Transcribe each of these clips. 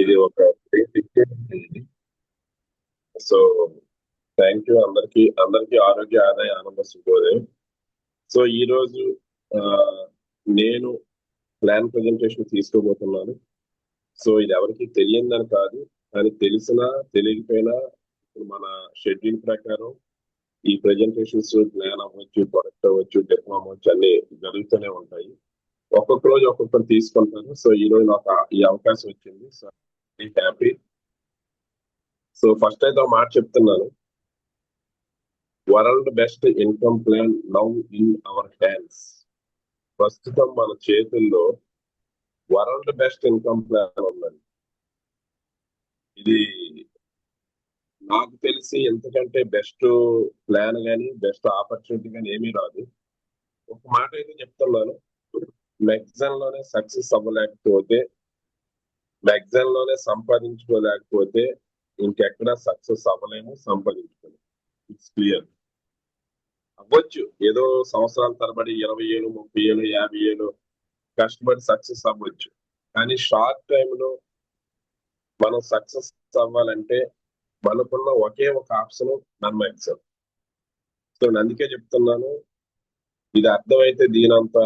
ఇది ఒక so thank you అందరికి ఆరోగ్య ఆదాయ ఆనంద శుభోదయం. సో ఈ రోజు నేను ప్లాన్ ప్రజెంటేషన్ తీసుకోబోతున్నాను. సో ఇది ఎవరికి తెలియదని కాదు, కానీ తెలిసినా తెలియకపోయినా మన షెడ్యూల్ ప్రకారం ఈ ప్రజెంటేషన్స్ ప్లాన్ అవ్వచ్చు, ప్రొడక్ట్ అవ్వచ్చు, డెమో అవ్వచ్చు అన్ని జరుగుతూనే ఉంటాయి. ఒక్కొక్క రోజు ఒక్కొక్కరు తీసుకుంటారు. సో ఈ రోజు నాకు ఈ అవకాశం వచ్చింది. So happy. సో ఫస్ట్ అయితే ఒక మాట చెప్తున్నాను. World best income plan now in our hands. ప్రస్తుతం మన చేతుల్లో వరల్డ్ బెస్ట్ ఇన్కమ్ ప్లాన్ ఉందండి. ఇది నాకు తెలిసి ఎంతకంటే బెస్ట్ ప్లాన్ కానీ బెస్ట్ ఆపర్చునిటీ కానీ ఏమీ రాదు. ఒక మాట అయితే చెప్తున్నాను, మెగ్జాన్ లోనే సక్సెస్ అవ్వలేకపోతే, మెగ్జాన్ లోనే సంపాదించుకోలేకపోతే ఇంకెక్కడ సక్సెస్ అవ్వలేము, సంపాదించుకోలేము. It's clear. అవ్వచ్చు ఏదో సంవత్సరాల తరబడి 20 ఏళ్ళు, 30 ఏళ్ళు, 50 ఏళ్ళు కష్టపడి సక్సెస్ అవ్వచ్చు. కానీ షార్ట్ టైంలో మనం సక్సెస్ అవ్వాలంటే మనకున్న ఒకే ఒక ఆప్షన్ మన మెగ్జాన్. సో అందుకే చెప్తున్నాను, ఇది అర్థమైతే దీనంత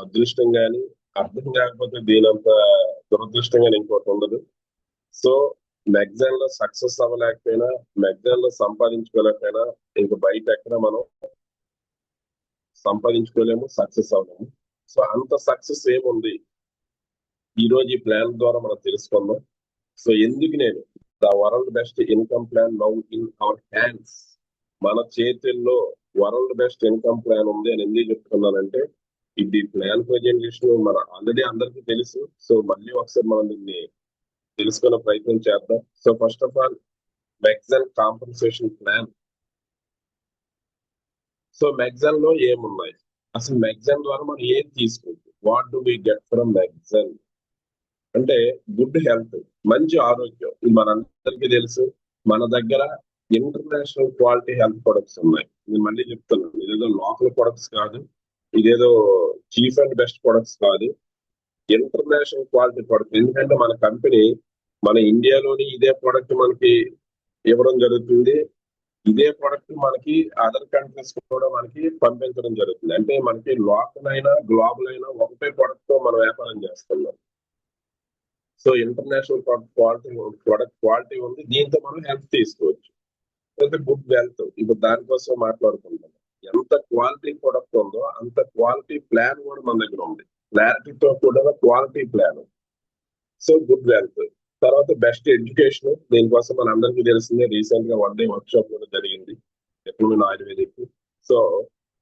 అదృష్టం కానీ, అర్థం కాకపోతే దీనంత దురదృష్టం కానీ ఇంకోటి ఉండదు. సో మెగ్జాన్ లో సక్సెస్ అవ్వలేకపోయినా, మెగ్జాన్ లో సంపాదించుకోలేకపోయినా ఇంక బయట ఎక్కడ మనం సంపాదించుకోలేము, సక్సెస్ అవ్వలేము. సో అంత సక్సెస్ ఏముంది ఈ రోజు ఈ ప్లాన్ ద్వారా మనం తెలుసుకుందాం. సో ఎందుకు నేను the world best income plan now in our hands, మన చేతుల్లో వరల్డ్ బెస్ట్ ఇన్కమ్ ప్లాన్ ఉంది అని ఎందుకు చెప్తున్నానంటే, ఇది ప్లాన్ ప్రజెంటేషన్ మన ఆల్రెడీ అందరికీ తెలుసు. సో మళ్ళీ ఒకసారి మనం దీన్ని తెలుసుకునే ప్రయత్నం చేద్దాం. సో ఫస్ట్ ఆఫ్ ఆల్ మెగ్జాన్ కాంపన్సేషన్ ప్లాన్. సో మెగ్జాన్ లో ఏమున్నాయి, అసలు మెగ్జాన్ ద్వారా మనం ఏం తీసుకుంటాం, what do we get from మెగ్జాన్ అంటే గుడ్ హెల్త్, మంచి ఆరోగ్యం. ఇది మనందరికీ తెలుసు. మన దగ్గర ఇంటర్నేషనల్ క్వాలిటీ హెల్త్ ప్రొడక్ట్స్ ఉన్నాయి. నేను మళ్ళీ చెప్తున్నాను, ఇదేదో లోకల్ ప్రొడక్ట్స్ కాదు, ఇదేదో చీప్ అండ్ బెస్ట్ ప్రొడక్ట్స్ కాదు, ఇంటర్నేషనల్ క్వాలిటీ ప్రొడక్ట్. ఎందుకంటే మన కంపెనీ మన ఇండియాలోని ఇదే ప్రొడక్ట్ మనకి ఇవ్వడం జరుగుతుంది. ఇదే ప్రొడక్ట్ మనకి అదర్ కంట్రీస్ కూడా మనకి పంపించడం జరుగుతుంది. అంటే మనకి లోకల్ అయినా గ్లోబల్ అయినా ఒకటే ప్రొడక్ట్ తో మనం వ్యాపారం చేస్తున్నాం. సో ఇంటర్నేషనల్ ప్రొడక్ట్ క్వాలిటీ ఉంది, దీంతో మనం హెల్త్ తీసుకోవచ్చు. Good wealth. ఇప్పుడు దానికోసం మాట్లాడుకుంటాం. ఎంత క్వాలిటీ ప్రొడక్ట్ ఉందో అంత క్వాలిటీ ప్లాన్ కూడా మన దగ్గర ఉంది. క్లారిటీతో కూడా quality plan. So good wealth. తర్వాత బెస్ట్ ఎడ్యుకేషన్. దీనికోసం మన అందరికీ తెలిసిందే, రీసెంట్ గా 1 డే వర్క్ షాప్ కూడా జరిగింది ఎకనామిక్ ఆయుర్వేదిక్. సో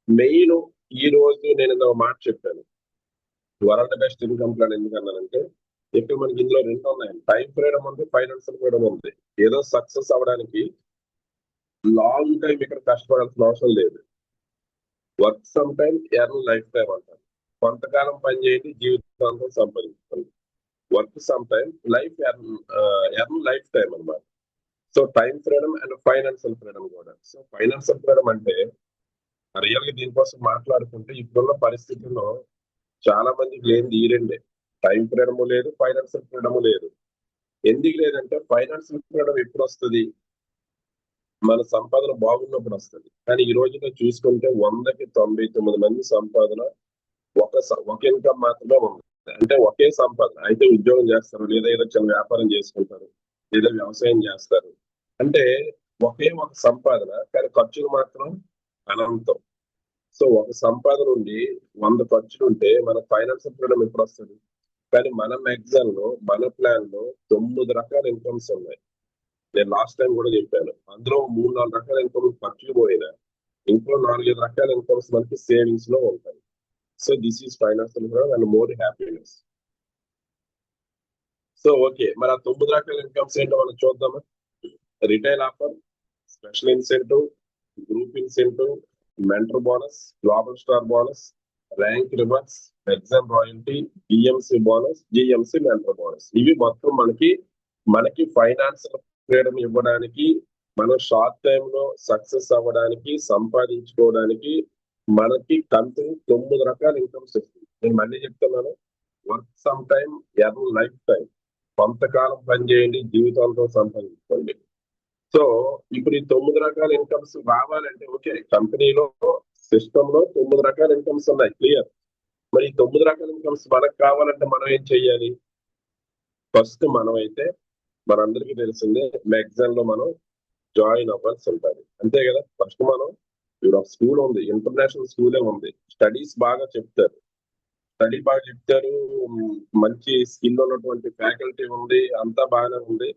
మెయిన్ ఈ రోజు నేను ఒక మాట చెప్పాను, వరల్డ్ బెస్ట్ ఇన్కమ్ ప్లాన్ ఎందుకన్నానంటే, ఇక్కడ మనకి ఇందులో 2 ఉన్నాయి, టైం ఫ్రీడమ్ ఉంది, ఫైనాన్షియల్ ఫ్రీడమ్ ఉంది. ఏదో సక్సెస్ అవ్వడానికి లాంగ్ టైం ఇక్కడ కష్టపడాల్సిన అవసరం లేదు. Work some time, earn life time అంటారు. కొంతకాలం పని చేయండి, జీవితాంతం సంపాదించుకోండి. Work some time, life earn life time అన్నమాట. So time freedom and financial freedom కూడా. సో ఫైనాన్షియల్ ఫ్రీడమ్ అంటే రియల్ గా దీనికోసం మాట్లాడుకుంటే ఇప్పుడున్న పరిస్థితుల్లో చాలా మందికి లేనిది ఈ రెండే, టైం ఫ్రీడమ్ లేదు, ఫైనాన్షియల్ ఫ్రీడమ్ లేదు. ఎందుకు లేదంటే ఫైనాన్షియల్ ఫ్రీడమ్ ఎప్పుడు వస్తుంది, మన సంపాదన బాగున్నప్పుడు వస్తుంది. కానీ ఈ రోజులో చూసుకుంటే 100కి 99 మంది సంపాదన ఒక ఇన్కమ్ మాత్రమే ఉంది. అంటే ఒకే సంపాదన. అయితే ఉద్యోగం చేస్తారు, లేదా ఏదో చిన్న వ్యాపారం చేసుకుంటారు, లేదా వ్యవసాయం చేస్తారు. అంటే ఒకే ఒక సంపాదన, కానీ ఖర్చులు మాత్రం అనంతం. సో ఒక సంపాదన ఉండి 100 ఖర్చులు ఉంటే మన ఫైనాన్షియల్ ఫ్రీడమ్ ఎప్పుడు వస్తుంది? కానీ మన మెగ్జాన్ లో, మన ప్లాన్ లో 9 రకాల ఇన్కమ్స్ ఉన్నాయి. నేను లాస్ట్ టైం కూడా చెప్పాను, అందులో 3-4 రకాల ఇన్కమ్ ఖర్చులు పోయినా ఇంకో 4-5 రకాల ఇన్కమ్స్ మనకి సేవింగ్స్ లో ఉంటాయి. So this is financial freedom and more happiness. So okay, మరి ఆ 9 రకాల ఇన్కమ్స్ ఏంటో మనం చూద్దామా. Retail offer, special incentive, group incentive, mentor bonus, global star bonus, rank reverse, exam royalty, GMC bonus, GMC mentor bonus. ఇవి మొత్తం మనకి financial freedom ఇవ్వడానికి, మనం షార్ట్ టైమ్ లో సక్సెస్ అవ్వడానికి, సంపాదించుకోవడానికి మనకి కంపెనీ 9 రకాల ఇన్కమ్స్ ఇస్తుంది. నేను మళ్ళీ చెప్తున్నాను, work some time, earn life time. కొంతకాలం పనిచేయండి, జీవితాంతం సంపాదించుకోండి. సో ఇప్పుడు ఈ 9 రకాల ఇన్కమ్స్ రావాలంటే ఓకే, కంపెనీలో సిస్టమ్ లో 9 రకాల ఇన్కమ్స్ ఉన్నాయి, క్లియర్. మరి ఈ 9 రకాల ఇన్కమ్స్ మనకు కావాలంటే మనం ఏం చెయ్యాలి? ఫస్ట్ మనమైతే మనందరికీ తెలిసిందే, మెగ్జాన్ లో మనం జాయిన్ అవ్వాల్సి ఉంటుంది, అంతే కదా. ఫస్ట్ మనం ఇప్పుడు స్కూల్ ఉంది, ఇంటర్నేషనల్ స్కూలే ఉంది, స్టడీస్ బాగా చెప్తారు, మంచి స్కిల్ ఉన్నటువంటి ఫ్యాకల్టీ ఉంది, అంతా బాగానే ఉంది.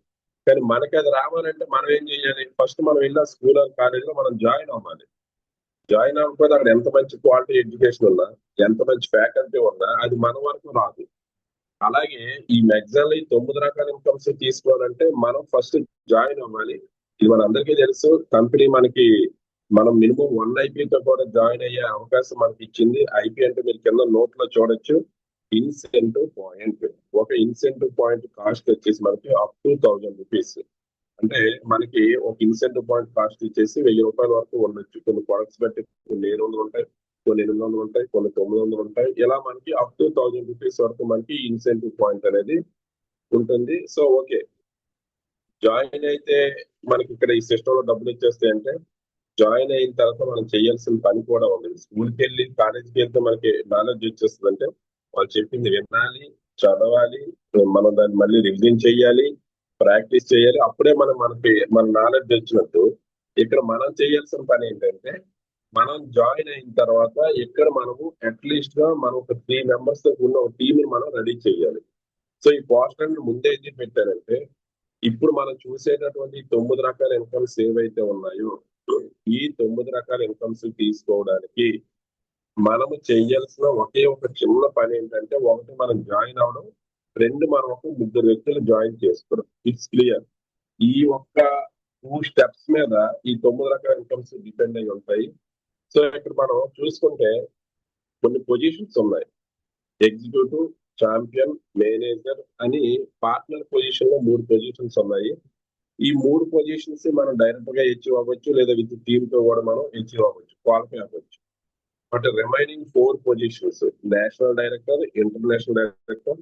కానీ మనకి అది రావాలంటే మనం ఏం చేయాలి? ఫస్ట్ మనం వెళ్ళిన స్కూల్ ఆర్ కాలేజీలో మనం జాయిన్ అవ్వాలి. జాయిన్ అవ్వకపోతే అక్కడ ఎంత మంచి క్వాలిటీ ఎడ్యుకేషన్ ఉన్నా, ఎంత మంచి ఫ్యాకల్టీ ఉన్నా అది మన వరకు రాదు. అలాగే ఈ మెగ్జాన్ లో ఈ 9 రకాల ఇన్కమ్స్ తీసుకోవాలంటే మనం ఫస్ట్ జాయిన్ అవ్వాలి. ఇది మన అందరికీ తెలుసు, కంపెనీ మనకి మనం మినిమం 1 ఐపీతో కూడా జాయిన్ అయ్యే అవకాశం మనకి ఇచ్చింది. ఐపీ అంటే మీరు కింద నోట్ లో చూడొచ్చు, ఇన్సెంటివ్ పాయింట్. ఒక ఇన్సెంటివ్ పాయింట్ కాస్ట్ వచ్చేసి మనకి అప్ టు 1000 రూపీస్. అంటే మనకి ఒక ఇన్సెంటివ్ పాయింట్ కాస్ట్ ఇచ్చేసి 1000 రూపాయల వరకు ఉండొచ్చు. కొన్ని ప్రొడక్ట్స్ బట్టి కొన్ని 700 ఉంటాయి, కొన్ని 800 ఉంటాయి, కొన్ని 900 ఉంటాయి. ఇలా మనకి అప్ టు 1000 రూపీస్ వరకు మనకి ఇన్సెంటివ్ పాయింట్ అనేది ఉంటుంది. సో ఓకే, జాయిన్ అయితే మనకి ఇక్కడ ఈ సిస్టమ్ లో డబ్బులు వచ్చేస్తాయి అంటే, జాయిన్ అయిన తర్వాత మనం చేయాల్సిన పని కూడా ఉంది. స్కూల్కి వెళ్ళి కాలేజీకి వెళ్తే మనకి నాలెడ్జ్ వచ్చేస్తుంది అంటే, వాళ్ళు చెప్పింది వినాలి, చదవాలి, మనం దాన్ని మళ్ళీ రివిజన్ చేయాలి, ప్రాక్టీస్ చేయాలి, అప్పుడే మనకి మన నాలెడ్జ్ వచ్చినట్టు. ఇక్కడ మనం చేయాల్సిన పని ఏంటంటే, మనం జాయిన్ అయిన తర్వాత ఇక్కడ మనము అట్లీస్ట్ గా మనం ఒక 3 మెంబర్స్ తో ఉన్న ఒక టీమ్ ని మనం రెడీ చేయాలి. సో ఈ పోస్టర్ ముందే ఎందుకు పెట్టారంటే, ఇప్పుడు మనం చూసేటటువంటి 9 రకాల ఇన్కమ్స్ ఏవైతే ఉన్నాయో, ఈ 9 రకాల ఇన్కమ్స్ తీసుకోవడానికి మనము చేయాల్సిన ఒకే ఒక చిన్న పని ఏంటంటే, ఒకటి మనం జాయిన్ అవడం, రెండు మనం ఒక 3 వ్యక్తులు జాయిన్ చేసుకోవడం. It's clear. ఈ ఒక్క 2 స్టెప్స్ మీద ఈ 9 రకాల ఇన్కమ్స్ డిపెండ్ అయి ఉంటాయి. సో ఇక్కడ మనం చూసుకుంటే కొన్ని పొజిషన్స్ ఉన్నాయి, ఎగ్జిక్యూటివ్, ఛాంపియన్, మేనేజర్ అని పార్ట్నర్ పొజిషన్ లో 3 పొజిషన్స్ ఉన్నాయి. ఈ 3 పొజిషన్స్ మనం డైరెక్ట్ గా అచీవ్ అవ్వచ్చు, లేదా విత్ టీమ్ తో కూడా మనం అచీవ్ అవ్వచ్చు, క్వాలిఫై అవ్వచ్చు. But remaining 4 positions, national director, international director,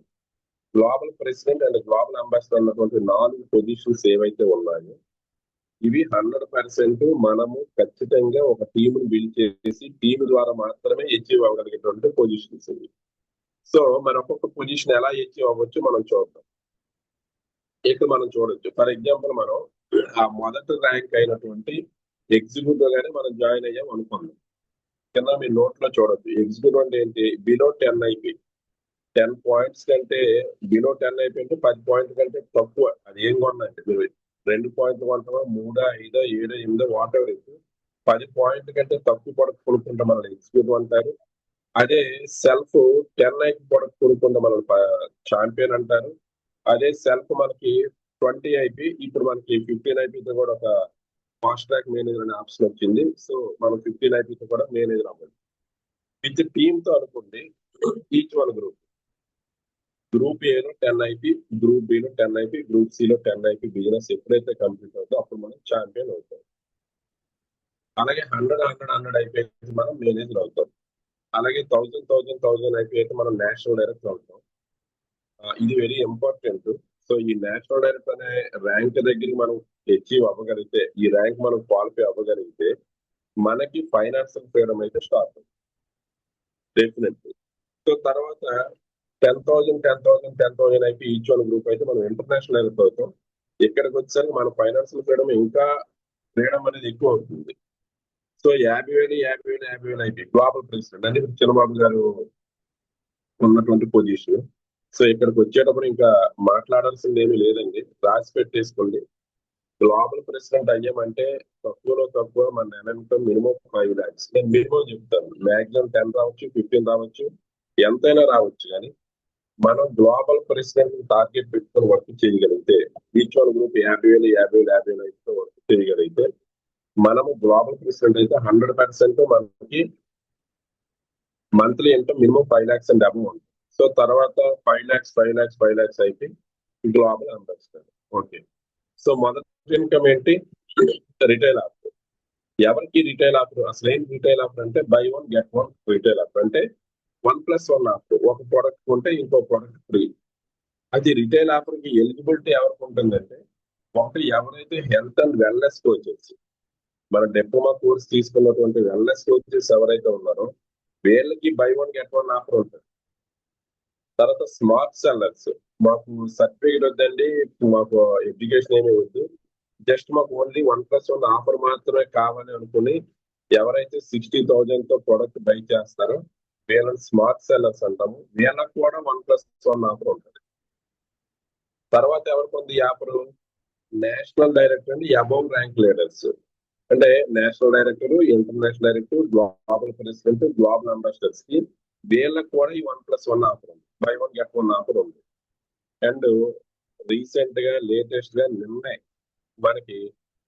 global president and global ambassador అన్నటువంటి 4 పొజిషన్స్ ఏవైతే ఉన్నాయో, ఇవి 100% మనము ఖచ్చితంగా ఒక టీమ్ బిల్డ్ చేసి టీమ్ ద్వారా మాత్రమే అచీవ్ అవ్వగలిగేటువంటి పొజిషన్స్ ఇవి. సో మరి ఒక్కొక్క పొజిషన్ ఎలా అచీవ్ అవ్వచ్చు మనం చూద్దాం. ఇక్కడ మనం చూడొచ్చు, ఫర్ ఎగ్జాంపుల్ మనం ఆ మొదటి ర్యాంక్ అయినటువంటి ఎగ్జిక్యూటివ్ గానే మనం జాయిన్ అయ్యాం అనుకుందాం. కింద మీ నోట్ లో చూడొచ్చు, ఎగ్జిక్యూటివ్ అంటే ఏంటి? Below 10 IP. 10 పాయింట్స్ కంటే బిలో 10 ఐపీ అంటే 10 పాయింట్ కంటే తక్కువ. అది ఏం కొన్నాయంటే, మీరు 2 పాయింట్లు కొంటామా, 3, 5, 7, 8 వాట్ ఎవర్, 10 పాయింట్ కంటే తక్కువ ప్రొడక్ట్ కొనుక్కుంటే మనం ఎగ్జిక్యూటివ్ అంటారు. అదే సెల్ఫ్ 10 ఐపీ ప్రొడక్ట్ కొనుక్కుంటే మనం ఛాంపియన్ అంటారు. అదే సెల్ఫ్ మనకి 20 ఐపీ, ఇప్పుడు మనకి 15 ఐపీతో కూడా ఒక ఫాస్ట్ ట్రాక్ మేనేజర్ అనే ఆప్షన్ వచ్చింది. సో మనం 15 ఐపీతో కూడా మేనేజర్ అవ్వాలి. విత్ టీమ్ తో అనుకోండి, ఈచ్ వన్ గ్రూప్ ఏలో 10 ఐపీ, గ్రూప్ బిలో 10 ఐపీ, గ్రూప్ సిలో 10 ఐపీ బిజినెస్ ఎప్పుడైతే కంప్లీట్ అవుతుందో అప్పుడు మనం ఛాంపియన్ అవుతాం. అలాగే 100 ఐపీ అయితే మనం మేనేజర్ అవుతాం. అలాగే 1000 ఐపీ అయితే మనం నేషనల్ డైరెక్టర్ అవుతాం. ఇది వెరీ ఇంపార్టెంట్. సో ఈ నేషనల్ డైరెక్టర్ అనే ర్యాంక్ దగ్గరికి మనం అచీవ్ అవ్వగలిగితే, ఈ ర్యాంక్ మనం క్వాలిఫై అవ్వగలిగితే మనకి ఫైనాన్షియల్ ఫ్రీడమ్ అయితే స్టార్ట్ అవుతుంది డెఫినెట్లీ. సో తర్వాత 10,000 ఐపీ ఈచ్ వన్ గ్రూప్ అయితే మనం ఇంటర్నేషనల్ డైరెక్టర్ అవుతాం. ఇక్కడికి వచ్చేసరికి మన ఫైనాన్షియల్ ఫ్రీడమ్ ఇంకా ఫ్రీడమ్ అనేది ఎక్కువ అవుతుంది. సో 50,000 ఐపీ గ్లోబల్ ప్రెసిడెంట్ అంటే ఇప్పుడు చంద్రబాబు గారు ఉన్నటువంటి పొజిషన్. సో ఇక్కడికి వచ్చేటప్పుడు ఇంకా మాట్లాడాల్సింది ఏమీ లేదండి, రాసి పెట్టేసుకోండి. గ్లోబల్ ప్రెసిడెంట్ అయ్యామంటే తక్కువలో తక్కువ మన నెల ఇన్కమ్ మినిమం 5 lakhs. నేను మినిమం చెప్తాను, మాక్సిమం 10 రావచ్చు, 15 రావచ్చు, ఎంతైనా రావచ్చు. కానీ మనం గ్లోబల్ ప్రెసిడెంట్ టార్గెట్ పెట్టుకుని వర్క్ చేయగలిగితే, ఈచ్ వన్ గ్రూప్ 50,000 అయితే వర్క్ చేయగలిగితే, మనము గ్లోబల్ ప్రెసిడెంట్ అయితే 100% మనకి monthly income minimum 5 lakhs and above ఉంటుంది. సో తర్వాత 5 lakhs అయితే గ్లోబల్ అంబాసిడర్. ఓకే, సో మొదటి ఇన్కమ్ ఏంటి? Retail offer. ఎవరికి రిటైల్ ఆఫర్? అసలు ఏం రిటైల్ ఆఫర్ అంటే, బై 1 get 1 రిటైల్ ఆఫర్. అంటే 1+1 ఆఫర్. ఒక ప్రోడక్ట్ కొంటే ఇంకో ప్రోడక్ట్ ఫ్రీ. అది రిటైల్ ఆఫర్ కి ఎలిజిబిలిటీ ఎవరికి ఉంటుందంటే, ఒకటి ఎవరైతే హెల్త్ అండ్ వెల్నెస్ కోచెస్, మన డిప్లొమా కోర్స్ తీసుకున్నటువంటి వెల్నెస్ కోచెస్ ఎవరైతే ఉన్నారో వీళ్ళకి by one get one offer ఉంటుంది. తర్వాత స్మార్ట్ సెల్లర్స్, మాకు సర్టిఫికేట్ వద్దండి, మాకు ఎడ్యుకేషన్ ఏమీ వద్దు, జస్ట్ మాకు ఓన్లీ 1+1 ఆఫర్ మాత్రమే కావాలి అనుకుని ఎవరైతే 60,000 తో ప్రొడక్ట్ బై చేస్తారో వీళ్ళని స్మార్ట్ సెల్లర్స్ అంటాము. వీళ్ళకి కూడా 1+1 ఆఫర్ ఉంటుంది. తర్వాత ఎవరికి ఉంది ఈ offer? National director and above rank leaders, అంటే national director, international director, global president, global ambassadors కి వీళ్ళకి కూడా ఈ 1+1 ఆఫర్ ఉంది, buy one get one offer ఉంది. అండ్ రీసెంట్ గా లేటెస్ట్ గా నిన్నే మనకి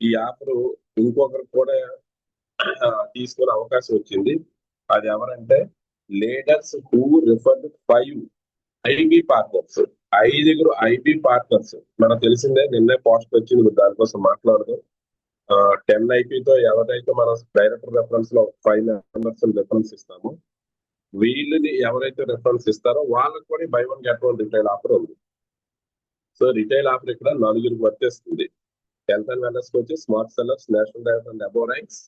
ఈ ఆఫర్ ఇంకొకరు కూడా తీసుకునే అవకాశం వచ్చింది. అది ఎవరంటే leaders who referred 5 IB partners. 5 IB partners మనకు తెలిసిందే, నిన్నే పోస్ట్ వచ్చింది, దానికోసం మాట్లాడదాం. 10 ఐపీతో ఎవరైతే మనం డైరెక్టర్ రెఫరెన్స్ లో 5 మెంబర్స్ రెఫరెన్స్ ఇస్తామో వీళ్ళని ఎవరైతే రెఫరెన్స్ ఇస్తారో వాళ్ళకి కూడా buy one get one retail offer ఉంది. సో రిటైల్ ఆఫర్ ఇక్కడ 4 వర్తిస్తుంది. Health and wellness coaches, smart sellers, national director and above ranks,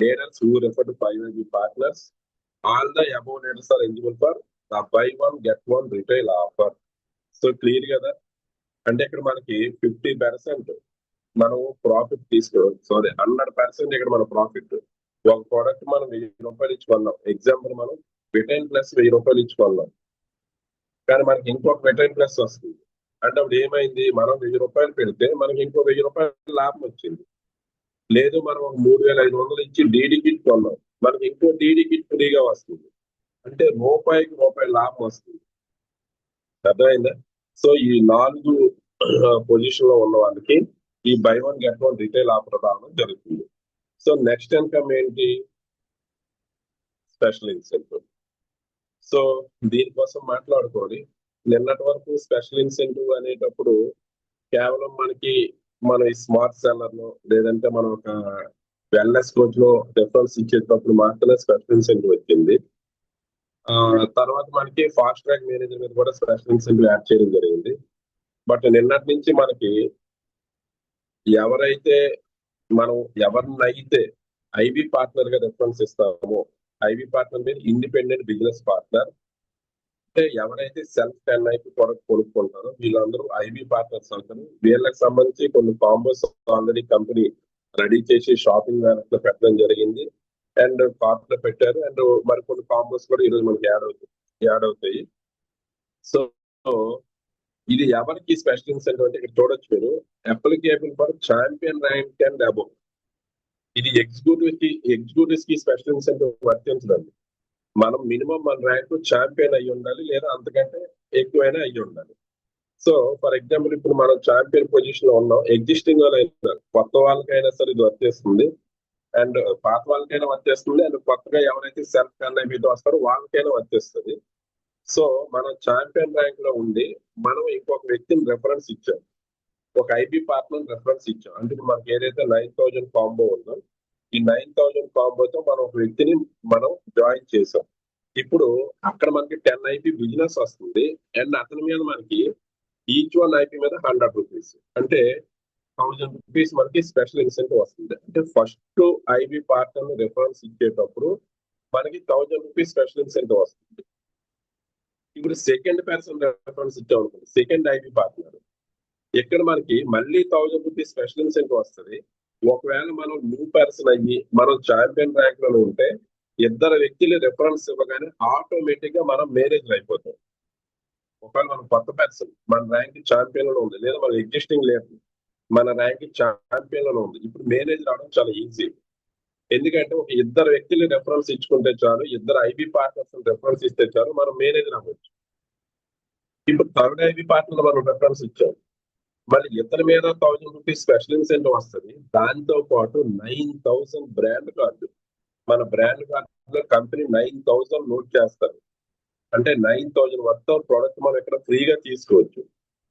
leaders who refer to 5 IB partners. All the above leaders are eligible for the buy one get one retail offer. So clear కదా? అంటే ఇక్కడ మనకి 50% మనం profit తీసుకోవాలి. Sorry, 100% ఇక్కడ మన profit. ఒక product మనం 1000 రూపాయలు ఇచ్చి కొన్నాం, ఎగ్జాంపుల్ మనం విటైన్ ప్లస్ 1000 రూపాయలు ఇచ్చి కొన్నాం, కానీ మనకి ఇంకొక విటైన్ ప్లస్ వస్తుంది. అంటే అప్పుడు ఏమైంది, మనం 1000 రూపాయలు పెడితే మనకి ఇంకో 1000 రూపాయలు లాభం వచ్చింది. లేదు మనం ఒక 3500 ఇచ్చి డీడీ కిట్ కొన్నాం, మనకి ఇంకో డీడీ కిట్ ఫ్రీగా వస్తుంది. అంటే రూపాయికి రూపాయి లాభం వస్తుంది. అర్థమైందా? సో ఈ 4 పొజిషన్ లో ఉన్న వాళ్ళకి ఈ by one get one retail offer రావడం జరుగుతుంది. సో నెక్స్ట్ ఇన్కమ్ ఏంటి? Special incentive. సో దీనికోసం మాట్లాడుకోవాలి. నిన్నటి వరకు స్పెషల్ ఇన్సెంటివ్ అనేటప్పుడు కేవలం మనకి మన ఈ స్మార్ట్ సెల్లర్ లో లేదంటే మనం ఒక వెల్నెస్ కోచ్ లో రెఫరెన్స్ ఇచ్చేటప్పుడు మాత్రమే స్పెషల్ ఇన్సెంటివ్ వచ్చింది. తర్వాత మనకి ఫాస్ట్ ట్రాక్ మేనేజర్ మీద కూడా స్పెషల్ ఇన్సెంటివ్ యాడ్ చేయడం జరిగింది. బట్ నిన్నటి నుంచి మనకి ఎవరైతే మనం ఎవరినైతే ఐబీ పార్ట్నర్ గా రెఫరెన్స్ ఇస్తామో, ఐబీ పార్ట్నర్ మీద ఇండిపెండెంట్ బిజినెస్ పార్ట్నర్, అంటే ఎవరైతే సెల్ఫ్ 10 ఐపీ ప్రొడక్ట్ కొనుక్కుంటారో వీళ్ళందరూ ఐబీ పార్ట్నర్స్ అవుతారు. వీళ్ళకి సంబంధించి కొన్ని కాంబోస్ ఆల్రెడీ కంపెనీ రెడీ చేసి షాపింగ్ లో పెట్టడం జరిగింది అండ్ కార్ట్ లో పెట్టారు. అండ్ మరి కొన్ని కాంబోస్ కూడా ఈరోజు మనకి యాడ్ అవుతాయి. సో ఇది ఎవరికి స్పెషల్ ఇన్సెంటివ్ అంటే ఇక్కడ చూడొచ్చు మీరు, applicable for champion rank and above. ఇది ఎగ్జిక్యూటివ్స్ కి స్పెషల్ ఇన్సెంటివ్ వర్తించదండి. మనం మినిమం మన ర్యాంక్ ఛాంపియన్ అయ్యి ఉండాలి, లేదా అంతకంటే ఎక్కువైనా అయ్యి ఉండాలి. సో ఫర్ ఎగ్జాంపుల్ ఇప్పుడు మనం ఛాంపియన్ పొజిషన్ లో ఉన్నాం, ఎగ్జిస్టింగ్ వాళ్ళైనా కొత్త వాళ్ళకైనా సరే ఇది వర్తిస్తుంది అండ్ పాత వాళ్ళకైనా వర్తిస్తుంది అండ్ కొత్తగా ఎవరైతే సెల్ఫ్ కన్ఐబీతో వస్తారో వాళ్ళకైనా వర్తిస్తుంది. సో మనం ఛాంపియన్ ర్యాంక్ లో ఉండి మనం ఇంకొక వ్యక్తిని రెఫరెన్స్ ఇచ్చాం, ఒక ఐబీ పార్ట్నర్ రెఫరెన్స్ ఇచ్చాం, అంటే ఇప్పుడు మనకి ఏదైతే 9,000 కాంబో ఉందో ఈ 9,000 కాంబోతో మనం ఒక వ్యక్తిని మనం జాయిన్ చేసాం. ఇప్పుడు అక్కడ మనకి 10 ఐపీ బిజినెస్ వస్తుంది అండ్ అతని మీద మనకి ఈచ్ వన్ ఐపీ మీద 100 రూపీస్, అంటే 1000 రూపీస్ మనకి స్పెషల్ ఇన్సెంటివ్ వస్తుంది. అంటే ఫస్ట్ ఐబీ పార్ట్నర్ రెఫరెన్స్ ఇచ్చేటప్పుడు మనకి 1000 రూపీస్ స్పెషల్ ఇన్సెంటివ్ వస్తుంది. ఇప్పుడు సెకండ్ పర్సన్ రెఫరెన్స్ ఇచ్చాం అనుకోండి, సెకండ్ ఐబీ పార్ట్నర్, ఇక్కడ మనకి మళ్ళీ 1000 రూపీస్ స్పెషల్ ఇన్సెంటివ్ వస్తుంది. ఒకవేళ మనం న్యూ పర్సన్ అయ్యి మనం ఛాంపియన్ ర్యాంక్ లో ఉంటే ఇద్దరు వ్యక్తులు రెఫరెన్స్ ఇవ్వగానే ఆటోమేటిక్ గా మనం మేనేజర్ అయిపోతాం. ఒకవేళ మనం కొత్త పర్సన్ మన ర్యాంక్ ఛాంపియన్ లో ఉంది, లేదా మన ఎగ్జిస్టింగ్ లేదు మన ర్యాంక్ ఛాంపియన్ లో ఉంది, ఇప్పుడు మేనేజర్ అవడం చాలా ఈజీ. ఎందుకంటే ఒక ఇద్దరు వ్యక్తులు రెఫరెన్స్ ఇచ్చుకుంటే చాలు, ఇద్దరు ఐబీ పార్ట్నర్స్ రెఫరెన్స్ ఇస్తే చాలు, మనం మేనేజర్ అవ్వచ్చు. ఇప్పుడు థర్డ్ ఐబీ పార్ట్నర్ మనం రెఫరెన్స్ ఇచ్చాం, మళ్ళీ ఇతని మీద 1000 రూపీస్ స్పెషల్ ఇన్సెంటివ్ వస్తుంది. దాంతో పాటు 9,000 బ్రాండ్ కార్డు, మన బ్రాండ్ కార్డులో కంపెనీ 9,000 నోట్ చేస్తారు. అంటే 9,000 వర్త్ ఆఫ్ ప్రోడక్ట్ మనం ఇక్కడ ఫ్రీగా తీసుకోవచ్చు.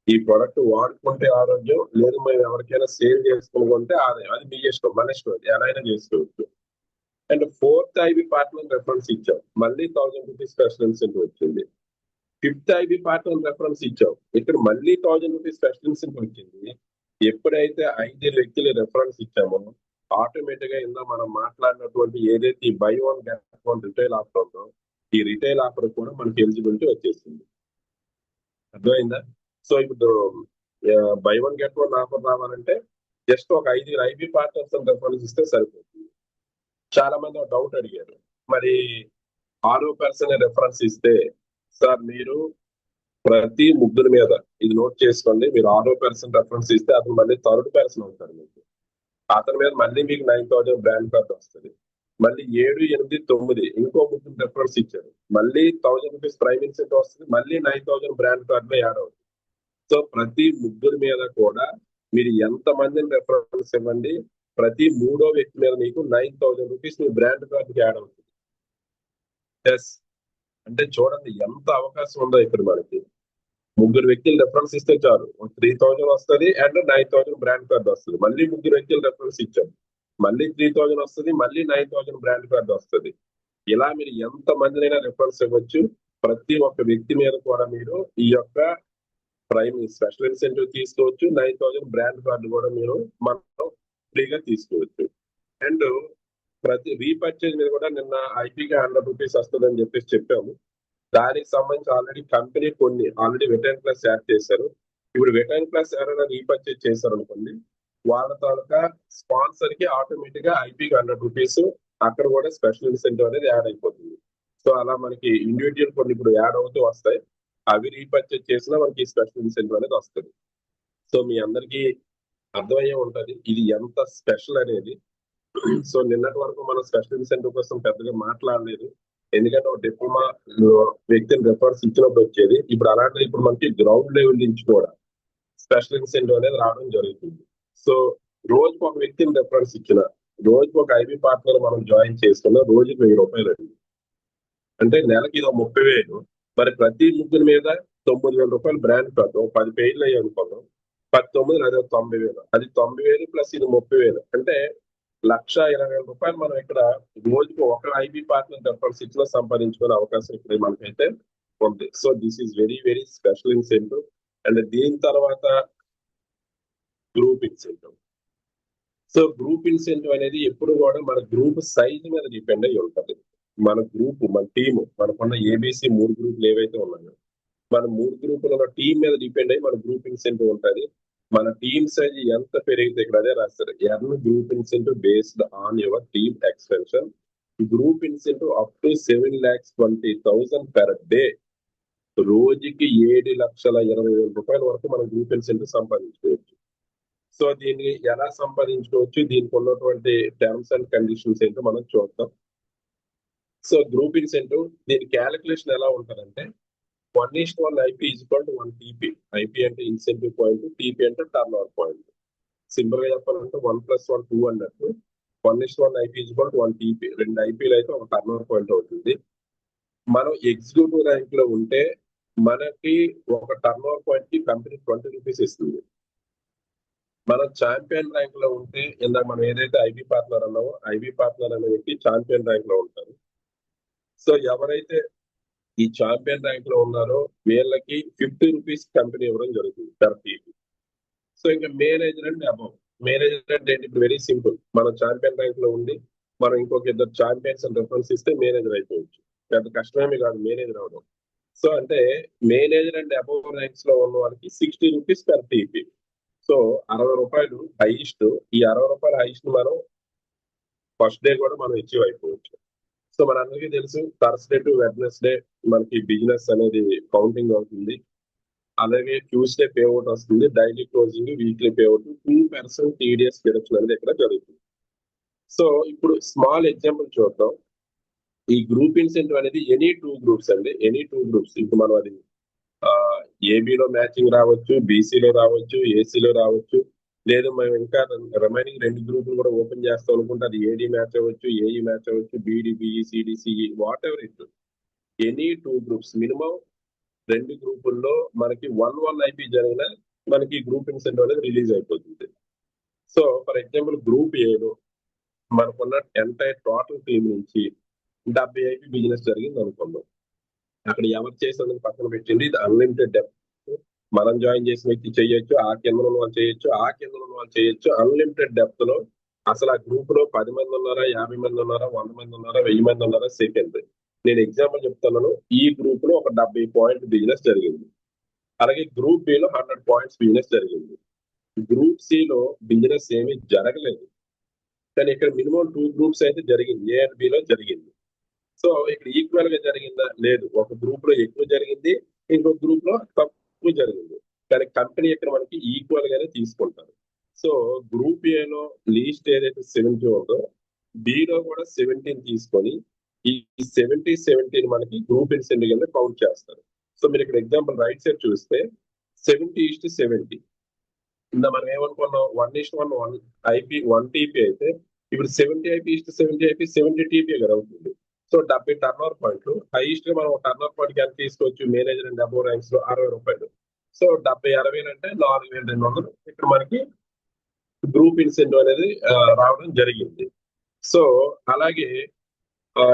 ఈ ప్రోడక్ట్ వాడుకుంటే ఆరోగ్యం, లేదు మేము ఎవరికైనా సేల్ చేసుకుంటే ఆదాయం, అది మీ ఇష్టం, మన ఇష్టం, ఎలా అయినా చేసుకోవచ్చు. And fourth IB partner reference ఇచ్చాం, మళ్ళీ 1000 రూపీస్ స్పెషల్ ఇన్సెంటివ్ వచ్చింది. ఫిఫ్త్ ఐబీ పార్ట్నర్ రెఫరెన్స్ ఇచ్చావు, ఇక్కడ మళ్ళీ 1000 రూపీస్ స్పెషల్ ఇన్సెంటివ్ వచ్చింది. ఎప్పుడైతే 5 వ్యక్తులు రెఫరెన్స్ ఇచ్చామో ఆటోమేటిక్ గా ఇందా మనం మాట్లాడినటువంటి ఏదైతే ఈ by one get one retail offer ఉందో ఈ రిటైల్ ఆఫర్ కూడా మనకి ఎలిజిబిలిటీ వచ్చేసింది. అర్థమైందా? సో ఇప్పుడు by one get one offer రావాలంటే జస్ట్ ఒక 5 ఐబీ పార్ట్నర్స్ రెఫరెన్స్ ఇస్తే సరిపోతుంది. చాలా మంది ఒక డౌట్ అడిగారు, మరి 6 పర్సన్ రెఫరెన్స్ ఇస్తే సార్ మీరు ప్రతి ముగ్గురు మీద ఇది నోట్ చేసుకోండి, మీరు 6 పర్సన్ రెఫరెన్స్ ఇస్తే అతను మళ్ళీ థర్డ్ పర్సన్ అవుతారు మీకు. అతని మీద మళ్ళీ మీకు 9000 బ్రాండ్ కార్డు వస్తుంది. మళ్ళీ 7, 8, 9 ఇంకో ముగ్గురు రెఫరెన్స్ ఇచ్చారు, మళ్ళీ 1000 రూపీస్ ప్రైమ్ ఇన్సెంటివ్ వస్తుంది, మళ్ళీ 9000 బ్రాండ్ కార్డులో యాడ్ అవుతుంది. సో ప్రతి ముగ్గురు మీద కూడా మీరు ఎంత మందిని రెఫరెన్స్ ఇవ్వండి, ప్రతి మూడో వ్యక్తి మీద మీకు 9000 రూపీస్ మీ బ్రాండ్ కార్డుకి యాడ్ అవుతుంది. ఎస్, అంటే చూడండి ఎంత అవకాశం ఉందో ఇక్కడ మనకి. ముగ్గురు వ్యక్తులు రెఫరెన్స్ ఇస్తే చాలు 3000 వస్తుంది అండ్ 9000 బ్రాండ్ కార్డు వస్తుంది. మళ్ళీ ముగ్గురు వ్యక్తులు రెఫరెన్స్ ఇచ్చాం, మళ్ళీ 3000 వస్తుంది, మళ్ళీ 9000 బ్రాండ్ కార్డు వస్తుంది. ఇలా మీరు ఎంత మందినైనా రెఫరెన్స్ ఇవ్వచ్చు. ప్రతి ఒక్క వ్యక్తి మీద కూడా మీరు ఈ యొక్క ప్రైమ్ స్పెషల్ ఇన్సెంటివ్ తీసుకోవచ్చు. 9000 బ్రాండ్ కార్డు కూడా మీరు మనం ఫ్రీగా తీసుకోవచ్చు. అండ్ ప్రతి రీపర్చేజ్ మీద కూడా నిన్న ఐపీగా 100 రూపీస్ వస్తుందని చెప్పాము. దానికి సంబంధించి ఆల్రెడీ కంపెనీ కొన్ని ఆల్రెడీ వెటైన్ ప్లస్ యాడ్ చేశారు. ఇప్పుడు వెటైన్ ప్లస్ ఎవరైనా రీపర్చేజ్ చేశారు అనుకోండి, వాళ్ళ తాలూకా స్పాన్సర్ కి ఆటోమేటిక్ గా ఐపీకి 100 రూపీస్ అక్కడ కూడా స్పెషల్ ఇన్సెంటివ్ అనేది యాడ్ అయిపోతుంది. సో అలా మనకి ఇండివిజువల్ కొన్ని ఇప్పుడు యాడ్ అవుతూ వస్తాయి, అవి రీపర్చేజ్ చేసినా మనకి స్పెషల్ ఇన్సెంటివ్ అనేది వస్తుంది. సో మీ అందరికీ అర్థమయ్యే ఉంటది ఇది ఎంత స్పెషల్ అనేది. సో నిన్నటి వరకు మనం స్పెషల్ ఇన్సెంటివ్ కోసం పెద్దగా మాట్లాడలేదు, ఎందుకంటే ఒక డిప్లొమా వ్యక్తిని రెఫరెన్స్ ఇచ్చినప్పుడు వచ్చేది. ఇప్పుడు అలాంటి ఇప్పుడు మనకి గ్రౌండ్ లెవెల్ నుంచి కూడా స్పెషల్ ఇన్సెంటివ్ అనేది రావడం జరుగుతుంది. సో రోజుకు ఒక వ్యక్తిని రెఫరెన్స్ ఇచ్చిన, రోజుకు ఒక ఐబీ పార్ట్నర్ మనం జాయిన్ చేసుకున్న రోజుకి 1000 రూపాయలు అండి. అంటే నెలకి ఇది 30,000. మరి ప్రతి ముగ్గురి మీద 9,000 రూపాయలు బ్రాండ్ కార్డు 10 పేర్లు అయ్యి అనుకున్నాం, 19 అదే 90,000, అది 90,000 ప్లస్ ఇది 30,000 అంటే 1,20,000 రూపాయలు మనం ఇక్కడ రోజుకు ఒక ఐబీ పార్ట్నర్ రెఫరెన్స్ ఇచ్చిన సంపాదించుకునే అవకాశం ఇక్కడ మనకైతే ఉంది. So this is very very special incentive. And దీని తర్వాత group incentive. So group incentive అనేది ఎప్పుడు కూడా మన గ్రూప్ సైజ్ మీద డిపెండ్ అయ్యి ఉంటుంది. మన గ్రూప్ మన టీమ్ మనకున్న ఏబిసి 3 గ్రూపులు ఏవైతే ఉన్నాయో మన 3 గ్రూపుల టీం మీద డిపెండ్ అయ్యి మన గ్రూప్ ఇన్సెంటివ్ ఉంటుంది. మన టీమ్ సైజ్ ఎంత పెరిగితే ఇక్కడ అదే రాస్తారు, earn group incentive based on your team extension. Group incentive up to 7,20,000 per day. రోజుకి 7,20,000 రూపాయల వరకు మనం గ్రూప్ ఇన్సెంటివ్ సంపాదించుకోవచ్చు. సో దీన్ని ఎలా సంపాదించుకోవచ్చు, దీనికి ఉన్నటువంటి టర్మ్స్ అండ్ కండిషన్స్ ఏంటో మనం చూద్దాం. సో గ్రూప్ ఇన్సెంటివ్ దీని క్యాలిక్యులేషన్ ఎలా ఉంటుందంటే 1:1 IP is equal to 1 TP. IP అంటే ఇన్సెంటివ్ పాయింట్, టీపీ అంటే టర్న్ ఓవర్ పాయింట్. సింపుల్ గా చెప్పాలంటే 1 + 1 2 అన్నట్టు 1:1 IP is equal to 1 TP. 2 ఐపీలు అయితే ఒక టర్న్ ఓవర్ పాయింట్ అవుతుంది. మనం ఎగ్జిక్యూటివ్ ర్యాంక్ లో ఉంటే మనకి ఒక టర్న్ ఓవర్ పాయింట్ కి కంపెనీ 20 రూపీస్ ఇస్తుంది. మనం ఛాంపియన్ ర్యాంక్ లో ఉంటే ఇందాక మనం ఏదైతే ఐబీ పార్ట్నర్ అన్నామో ఐబీ పార్ట్నర్ అనే వ్యక్తి ఛాంపియన్ ర్యాంక్ లో ఉంటారు. సో ఎవరైతే ఈ ఛాంపియన్ ర్యాంక్ లో ఉన్నారో వీళ్ళకి 50 రూపీస్ కంపెనీ ఇవ్వడం జరుగుతుంది పర్ టీపీ. సో ఇంకా మేనేజర్ అండ్ అబౌవ్. మేనేజర్ అంటే ఏంటి, ఇప్పుడు వెరీ సింపుల్, మనం ఛాంపియన్ ర్యాంక్ లో ఉండి మనం ఇంకొక 2 ఛాంపియన్స్ అని రెఫరెన్స్ ఇస్తే మేనేజర్ అయిపోవచ్చు. పెద్ద కష్టమేమి కాదు మేనేజర్ అవడం. సో అంటే మేనేజర్ అండ్ అబౌవ్ ర్యాంక్స్ లో ఉన్న వాళ్ళకి 60 రూపీస్ పర్ టీపీ. సో 60 రూపాయలు హైయెస్ట్. ఈ 60 రూపాయల హైయెస్ట్ మనం ఫస్ట్ డే కూడా మనం అచీవ్ అయిపోవచ్చు. సో మనందరికీ తెలుసు థర్స్డే టు వెడ్నెస్డే మనకి బిజినెస్ అనేది కౌంటింగ్ అవుతుంది. అలాగే ట్యూస్డే పేఅవుట్ వస్తుంది, daily closing, weekly payout 2% TDS deduction అనేది ఇక్కడ జరుగుతుంది. సో ఇప్పుడు స్మాల్ ఎగ్జాంపుల్ చూద్దాం. ఈ గ్రూప్ ఇన్సెంటివ్ అనేది ఎనీ 2 గ్రూప్స్ అండి, ఎనీ 2 గ్రూప్స్. ఇప్పుడు మనం అది ఏబీలో మ్యాచింగ్ రావచ్చు, బీసీలో రావచ్చు, ఏసీలో రావచ్చు, లేదు మేము ఇంకా రిమైనింగ్ 2 గ్రూపులు కూడా ఓపెన్ చేస్తాం అనుకుంటే అది ఏడీ మ్యాచ్ అవ్వచ్చు, ఏఈ మ్యాచ్ అవ్వచ్చు, BD, BE, CD, CE, whatever it. Any 2 groups minimum 2 గ్రూపుల్లో మనకి 1 ఐపీ జరిగిన మనకి గ్రూప్ ఇన్సెంటివ్ అనేది రిలీజ్ అయిపోతుంది. సో ఫర్ ఎగ్జాంపుల్ గ్రూప్ ఏలో మనకున్న ఎంటైర్ టోటల్ టీం నుంచి 70 ఐపీ బిజినెస్ జరిగింది అనుకుందాం. అక్కడ ఎవరు చేసినందుకు పక్కన పెట్టింది, ఇది అన్లిమిటెడ్ డెప్త్. మనం జాయిన్ చేసిన వ్యక్తి చేయొచ్చు, ఆ కింద ఉన్న వాళ్ళు చేయొచ్చు, ఆ కింద ఉన్న వాళ్ళు చేయొచ్చు. అన్లిమిటెడ్ డెప్త్ లో అసలు ఆ గ్రూప్ లో 10 మంది ఉన్నారా, 50 మంది ఉన్నారా, 100 మంది ఉన్నారా, 1000 మంది ఉన్నారా, సెకండ్. నేను ఎగ్జాంపుల్ చెప్తున్నాను. ఈ గ్రూప్ లో ఒక 70 పాయింట్ బిజినెస్ జరిగింది. అలాగే గ్రూప్ బి లో 100 పాయింట్స్ బిజినెస్ జరిగింది. గ్రూప్ సి లో బిజినెస్ ఏమీ జరగలేదు. కానీ ఇక్కడ మినిమం 2 గ్రూప్స్ అయితే జరిగింది, ఏ అండ్ బి లో జరిగింది. సో ఇక్కడ ఈక్వల్ గా జరిగిందా? లేదు. ఒక గ్రూప్ లో ఎక్కువ జరిగింది, ఇంకో గ్రూప్ లో తక్కువ జరిగింది. కానీ కంపెనీ ఇక్కడ మనకి ఈక్వల్ గానే తీసుకుంటారు. సో గ్రూప్ ఏ లో లీస్ట్ ఏదైతే 70 ఉందో, బి లో కూడా 17 తీసుకొని ఈ 70 మనకి గ్రూప్ ఇన్సెంటివ్ కింద కౌంట్ చేస్తారు. సో మీరు ఇక్కడ ఎగ్జాంపుల్ రైట్ సైడ్ చూస్తే 70:70. ఇందా మనం ఏమనుకున్నాం, 1:1 ఐపీ 1 టీపీ అయితే ఇప్పుడు 70 IP:70 IP 70 టీపీ కదా అవుతుంది. సో 70 టర్న్ ఓవర్ పాయింట్లు. హైయెస్ట్ గా మనం టర్న్ ఓవర్ పాయింట్ ఎంత తీసుకోవచ్చు, మేనేజర్ అండ్ అబోవ్ ర్యాంక్స్ లో 60 రూపాయలు. సో 70-60 అంటే 4200 ఇక్కడ మనకి గ్రూప్ ఇన్సెంటివ్ అనేది రావడం జరిగింది. సో అలాగే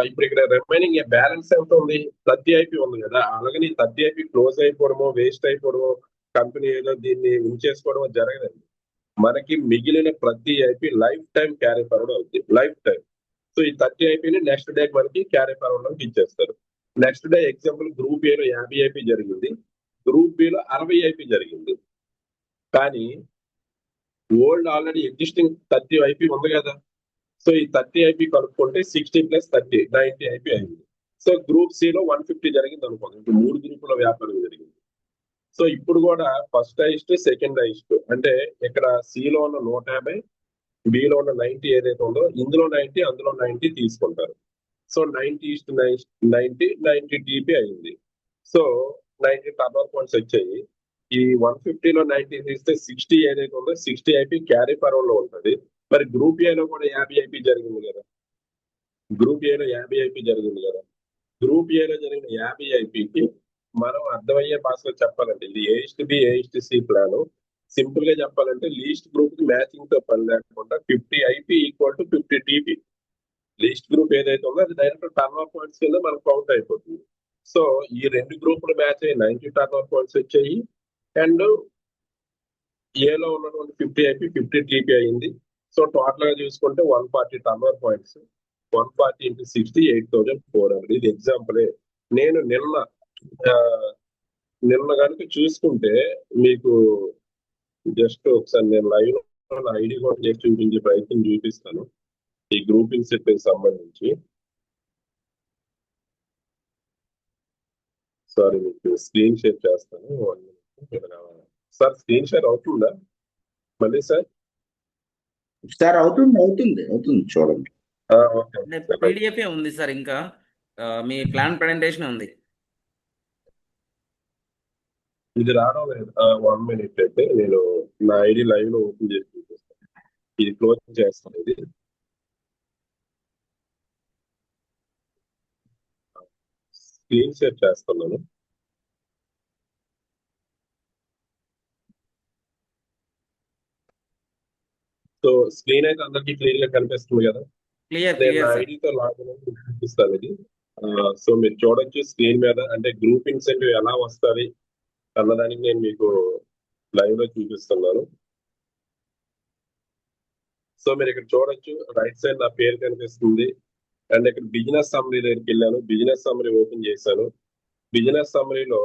ఇప్పుడు ఇక్కడ రిమైనింగ్ బ్యాలెన్స్ ఎంత ఉంది, 30 IP ఉంది కదా. అలాగే నీ 30 IP క్లోజ్ అయిపోవడమో, వేస్ట్ అయిపోవడమో, కంపెనీ ఏదో దీన్ని ఉంచేసుకోవడమో జరగదండి. మనకి మిగిలిన ప్రతి IP life time carry forward అవుతుంది, లైఫ్ టైం. సో ఈ 30 ఐపీని నెక్స్ట్ డే మనకి క్యారీ ఫార్వర్డ్ లోకి ఇచ్చేస్తారు. నెక్స్ట్ డే ఎగ్జాంపుల్ గ్రూప్ ఏలో 50 ఐపీ జరిగింది, గ్రూప్ బిలో 60 ఐపీ జరిగింది. కానీ ఓల్డ్ ఆల్రెడీ ఎగ్జిస్టింగ్ 30 ఐపీ ఉంది కదా. సో ఈ 30 ఐపీ కలుపుకుంటే 60 + 30 90 ఐపీ అయింది. సో గ్రూప్ సి లో 150 జరిగింది అనుకోండి. ఇప్పుడు 3 గ్రూపుల వ్యాపారం జరిగింది. సో ఇప్పుడు కూడా ఫస్ట్ హైయెస్ట్, సెకండ్ హైయెస్ట్ అంటే ఇక్కడ సిలో ఉన్న 150, బిలో ఉన్న 90 ఏదైతే ఉందో ఇందులో 90, అందులో 90 తీసుకుంటారు. సో 90:90 టీపీ అయింది. సో 90 టర్న్ పాయింట్స్ వచ్చాయి. ఈ 150లో 90 తీస్తే 60 ఏదైతే ఉందో 60 ఐపీ క్యారీ ఫార్వర్డ్ లో ఉంటుంది. మరి గ్రూప్ ఏలో కూడా 50 ఐపీ జరిగింది కదా. గ్రూప్ ఏలో 50 ఐపీ జరిగింది కదా. గ్రూప్ ఏలో జరిగిన 50 ఐపీకి మనం అర్థమయ్యే భాషలో చెప్పాలంటే ఇది A:B A:C ప్లాన్. సింపుల్ గా చెప్పాలంటే లీస్ట్ గ్రూప్ కి మ్యాచింగ్ తో పని లేకుండా 50 IP equal to 50 TP. Least group ఏదైతే ఉందో అది డైరెక్ట్ టర్న్ ఓవర్ పాయింట్స్ కింద మనకు కౌంట్ అయిపోతుంది. సో ఈ రెండు గ్రూపులు మ్యాచ్ అయ్యి 90 టర్న్ ఓవర్ పాయింట్స్ వచ్చాయి. అండ్ ఏలో ఉన్నటువంటి 50 ఐపీ 50 టీపీ అయింది. సో టోటల్ గా చూసుకుంటే 140 టర్న్ ఓవర్ పాయింట్స్. 140 into 60 8,400. ఇది ఎగ్జాంపులే. నేను నిన్న కనుక చూసుకుంటే మీకు జస్ట్ ఒకసారి నేను లైవ్ లో నా ఐడి కూడా చేసి చూపించే ప్రయత్నం చూపిస్తాను ఈ గ్రూప్ ఇన్సెంటివ్ సంబంధించి. సారీ మీకు స్క్రీన్ షేర్ చేస్తాను. సార్ స్క్రీన్ షేర్ అవుతుందా మళ్ళీ సార్? సార్ అవుతుంది చూడండి. పీడిఎఫ్ ఉంది సార్, ఇంకా మీ ప్లాన్ ప్రెజెంటేషన్ ఉంది. ఇది రావడం లేదు. 1 minute అయితే నేను నా ఐడి లైవ్ లో ఓపెన్ చేసి చూపిస్తాను. ఇది క్లోజ్ చేస్తాను. ఇది స్క్రీన్ షేర్ చేస్తున్నాను. సో స్క్రీన్ అయితే అందరికి క్లియర్ గా కనిపిస్తుంది కదా. నేను నా ఐడితో లాగిన్ అయి చూపిస్తాను ఇది. సో మీరు చూడొచ్చు స్క్రీన్ మీద, అంటే గ్రూప్ ఇన్సెంటివ్ ఎలా వస్తుంది అన్నదానికి నేను మీకు లైవ్ లో చూపిస్తున్నాను. సో మీరు ఇక్కడ చూడొచ్చు రైట్ సైడ్ నా పేరు కనిపిస్తుంది. అండ్ ఇక్కడ బిజినెస్ సమ్మరీ దగ్గరికి వెళ్ళాను, బిజినెస్ సమ్మరీ ఓపెన్ చేశాను. బిజినెస్ సమ్మరీలో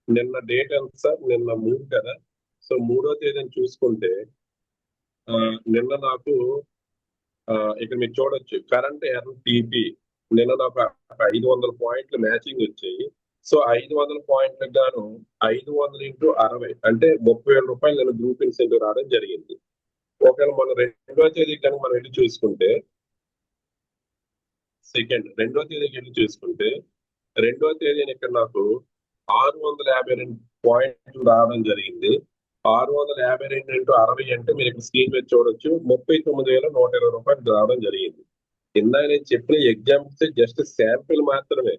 నిన్న డేట్ ఎంత సార్? నిన్న 3 కదా. సో 3వ తేదీని చూసుకుంటే నిన్న నాకు ఇక్కడ మీరు చూడొచ్చు కరెంట్ ఎర్న్ టీపీ నిన్న నాకు 500 పాయింట్లు మ్యాచింగ్ వచ్చాయి. సో 500 పాయింట్లకు గాను 500 into 60 అంటే 30,000 రూపాయలు నేను గ్రూప్ ఇన్సెంటివ్ రావడం జరిగింది. ఒకవేళ మనం 2వ తేదీ కనుక మనం వెళ్ళి చూసుకుంటే, సెకండ్ 2వ తేదీకి వెళ్ళి చూసుకుంటే 2వ తేదీని ఇక్కడ నాకు 652 పాయింట్లు రావడం జరిగింది. 652 into 60 అంటే మీరు ఇక్కడ స్క్రీన్ మీద చూడొచ్చు 39,120 రూపాయలు రావడం జరిగింది. ఇందాక నేను చెప్పిన ఎగ్జాంపుల్స్ జస్ట్ శాంపిల్ మాత్రమే.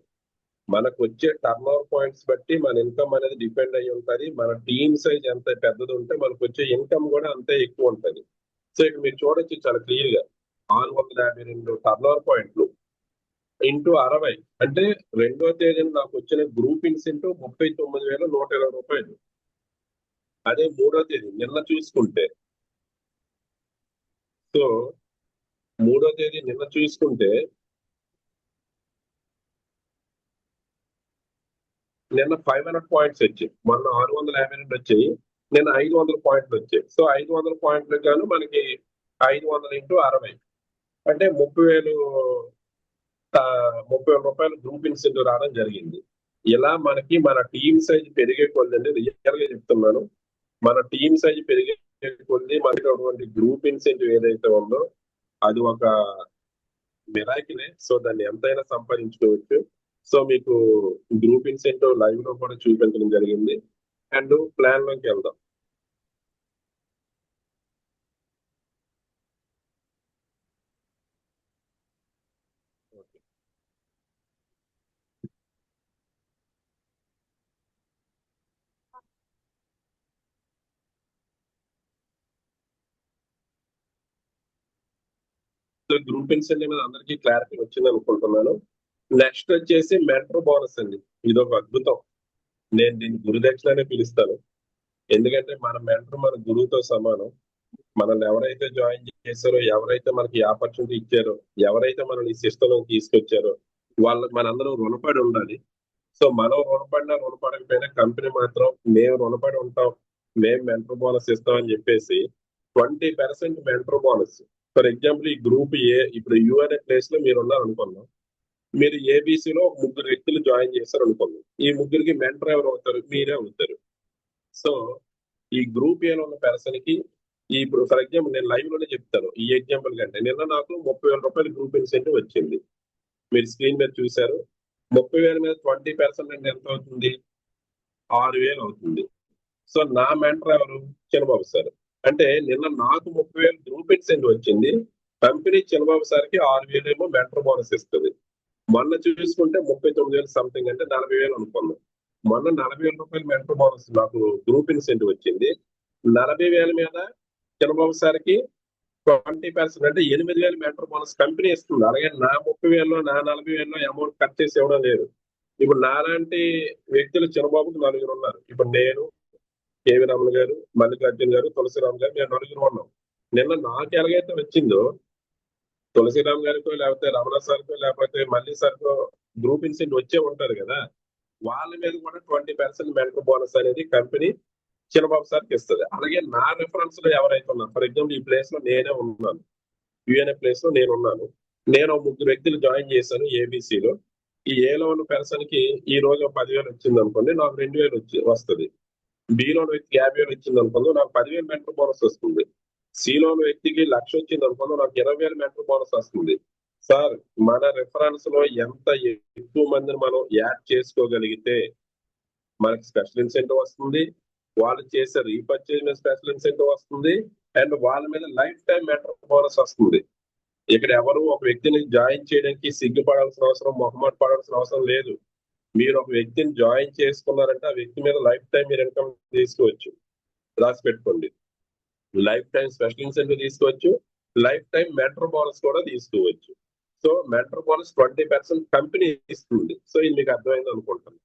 మనకు వచ్చే టర్న్ ఓవర్ పాయింట్స్ బట్టి మన ఇన్కమ్ అనేది డిపెండ్ అయ్యి ఉంటుంది. మన టీమ్ సైజ్ ఎంత పెద్దది ఉంటే మనకు వచ్చే ఇన్కమ్ కూడా అంతే ఎక్కువ ఉంటుంది. సో ఇక్కడ మీరు చూడొచ్చు చాలా క్లియర్ గా 652 టర్న్ ఓవర్ పాయింట్లు ఇంటూ 60 అంటే 2వ తేదీన నాకు వచ్చిన గ్రూప్ ఇన్సెంటివ్ 39,120 రూపాయలు. అదే 3వ తేదీ నిన్న చూసుకుంటే, సో 3వ తేదీ నిన్న చూసుకుంటే నిన్న 500 పాయింట్స్ వచ్చాయి. మొన్న 652 వచ్చాయి, నిన్న 500 పాయింట్లు వచ్చాయి. సో 500 పాయింట్లు గాను మనకి 500 ఇంటూ 60 అంటే 30,000 రూపాయలు గ్రూప్ ఇన్సెంటివ్ రావడం జరిగింది. ఇలా మనకి మన టీమ్ సైజ్ పెరిగే కొద్ది, రియల్ గా చెప్తున్నాను, మన టీమ్ సైజ్ పెరిగే కొద్ది మనకి గ్రూప్ ఇన్సెంటివ్ ఏదైతే ఉందో అది ఒక మిరాకిలే. సో దాన్ని ఎంతైనా సంపాదించుకోవచ్చు. సో మీకు గ్రూప్ ఇన్సెంటివ్ లైవ్ లో కూడా చూపించడం జరిగింది. అండ్ ప్లాన్ లోకి వెళ్దాం. సో గ్రూప్ ఇన్సెంటివ్ మీద అందరికీ క్లారిటీ వచ్చింది అనుకుంటున్నాను. నెక్స్ట్ వచ్చేసి మెంటర్ బోనస్ అండి. ఇది ఒక అద్భుతం. నేను దీన్ని గురుదక్షిణ అనే పిలుస్తాను. ఎందుకంటే మన మెంటర్ మన గురువుతో సమానం. మనల్ని ఎవరైతే జాయిన్ చేశారో, ఎవరైతే మనకి ఆపర్చునిటీ ఇచ్చారో, ఎవరైతే మనల్ని ఈ సిస్టంలో తీసుకొచ్చారో వాళ్ళకి మనందరం రుణపడి ఉండాలి. సో మనం రుణపడినా రుణపడకపోయినా కంపెనీ మాత్రం మేము రుణపడి ఉంటాం, మేము మెంటర్ బోనస్ ఇస్తాం అని చెప్పేసి 20% మెంటర్ బోనస్. ఫర్ ఎగ్జాంపుల్ ఈ గ్రూప్ ఏ, ఇప్పుడు యూ అనే ప్లేస్ లో మీరు ఉన్నారు అనుకుందాం. మీరు ఏబిసిలో 3 వ్యక్తులు జాయిన్ చేశారు అనుకుందాం. ఈ ముగ్గురికి మెంటర్ ఎవరు అవుతారు? మీరే అవుతారు. సో ఈ గ్రూప్ ఏలో ఉన్న పర్సన్ కి ఇప్పుడు ఫర్ ఎగ్జాంపుల్ నేను లైవ్ లోనే చెప్తాను ఈ ఎగ్జాంపుల్ కంటే. నిన్న నాకు 30,000 రూపాయలు గ్రూప్ ఇన్సెంటివ్ వచ్చింది. మీరు స్క్రీన్ మీద చూశారు. 30,000 మీద 20% అంటే ఎంత అవుతుంది? 6,000 అవుతుంది. సో నా మెంటర్ ఎవరు? చిన్నబాబు సార్. అంటే నిన్న నాకు 30,000 గ్రూప్ ఇన్సెంటివ్ వచ్చింది. కంపెనీ చిన్నబాబు సార్కి 6,000 ఏమో మెంటర్ బోనస్ ఇస్తుంది. మొన్న చూసుకుంటే 39,000 సంథింగ్, అంటే 40,000 అనుకున్నాం. మొన్న 40,000 రూపాయలు మెంటర్ బోనస్ నాకు గ్రూప్ ఇన్సెంటివ్ వచ్చింది. 40,000 మీద చిన్నబాబు సార్కి 20% అంటే 8,000 మెంటర్ బోనస్ కంపెనీ ఇస్తుంది. అలాగే నా 30,000లో నా 40,000లో అమౌంట్ కట్ చేసి ఇవ్వడం లేదు. ఇప్పుడు నాలాంటి వ్యక్తులు చిన్నబాబుకి 4 ఉన్నారు. ఇప్పుడు నేను, కేవీ రమణ గారు, మల్లికార్జున గారు, తులసిరామ్ గారు, మేము 4 ఉన్నాం. నిన్న నాకు ఎలాగైతే వచ్చిందో తులసిరామ్ గారికో, లేకపోతే రమణ సార్కో, లేకపోతే మల్లి సార్కో గ్రూప్ ఇన్సెంటివ్ వచ్చే ఉంటారు కదా, వాళ్ళ మీద కూడా 20% మెంటర్ బోనస్ అనేది కంపెనీ చిన్నబాబు సార్కి ఇస్తుంది. అలాగే నా రిఫరెన్స్ లో ఎవరైతే ఉన్నారు, ఫర్ ఎగ్జాంపుల్ ఈ ప్లేస్ లో నేనే ఉన్నాను, యుఎన్ఏ ప్లేస్ లో నేను ఉన్నాను. నేను 3 వ్యక్తులు జాయిన్ చేశాను ఏబిసిలో. ఈ ఏలో ఉన్న పర్సన్ కి ఈ రోజు 10,000 వచ్చింది అనుకోండి, నాకు 2,000 వస్తుంది. బిలో వ్యక్తికి 50,000 వచ్చింది అనుకోండి, నాకు 10,000 మెంటర్ బోనస్ వస్తుంది. సిలో వ్యక్తికి 1,00,000 వచ్చింది అనుకోండి, నాకు 20,000 మెంటర్ బోనస్ వస్తుంది. సార్ మన రిఫరెన్స్ లో ఎంత ఎక్కువ మందిని మనం యాడ్ చేసుకోగలిగితే మనకి స్పెషల్ ఇన్సెంటివ్ వస్తుంది, వాళ్ళు చేసే రీపర్చేజ్ మీద స్పెషల్ ఇన్సెంటివ్ వస్తుంది, అండ్ వాళ్ళ మీద లైఫ్ టైం మెంటర్ బోనస్ వస్తుంది. ఇక్కడ ఎవరు ఒక వ్యక్తిని జాయిన్ చేయడానికి సిగ్గుపడాల్సిన అవసరం, మొహమాట పడాల్సిన అవసరం లేదు. మీరు ఒక వ్యక్తిని జాయిన్ చేసుకున్నారంటే ఆ వ్యక్తి మీద లైఫ్ టైం మీరు ఇన్కమ్ తీసుకోవచ్చు. రాసి పెట్టుకోండి. లైఫ్ టైం స్పెషల్ ఇన్సెంటివ్ తీసుకోవచ్చు, లైఫ్ టైం మెంటర్ బోనస్ కూడా తీసుకోవచ్చు. సో మెంటర్ బోనస్ 20% కంపెనీ ఇస్తుంది. సో ఇది మీకు అర్థమైంది అనుకుంటాను.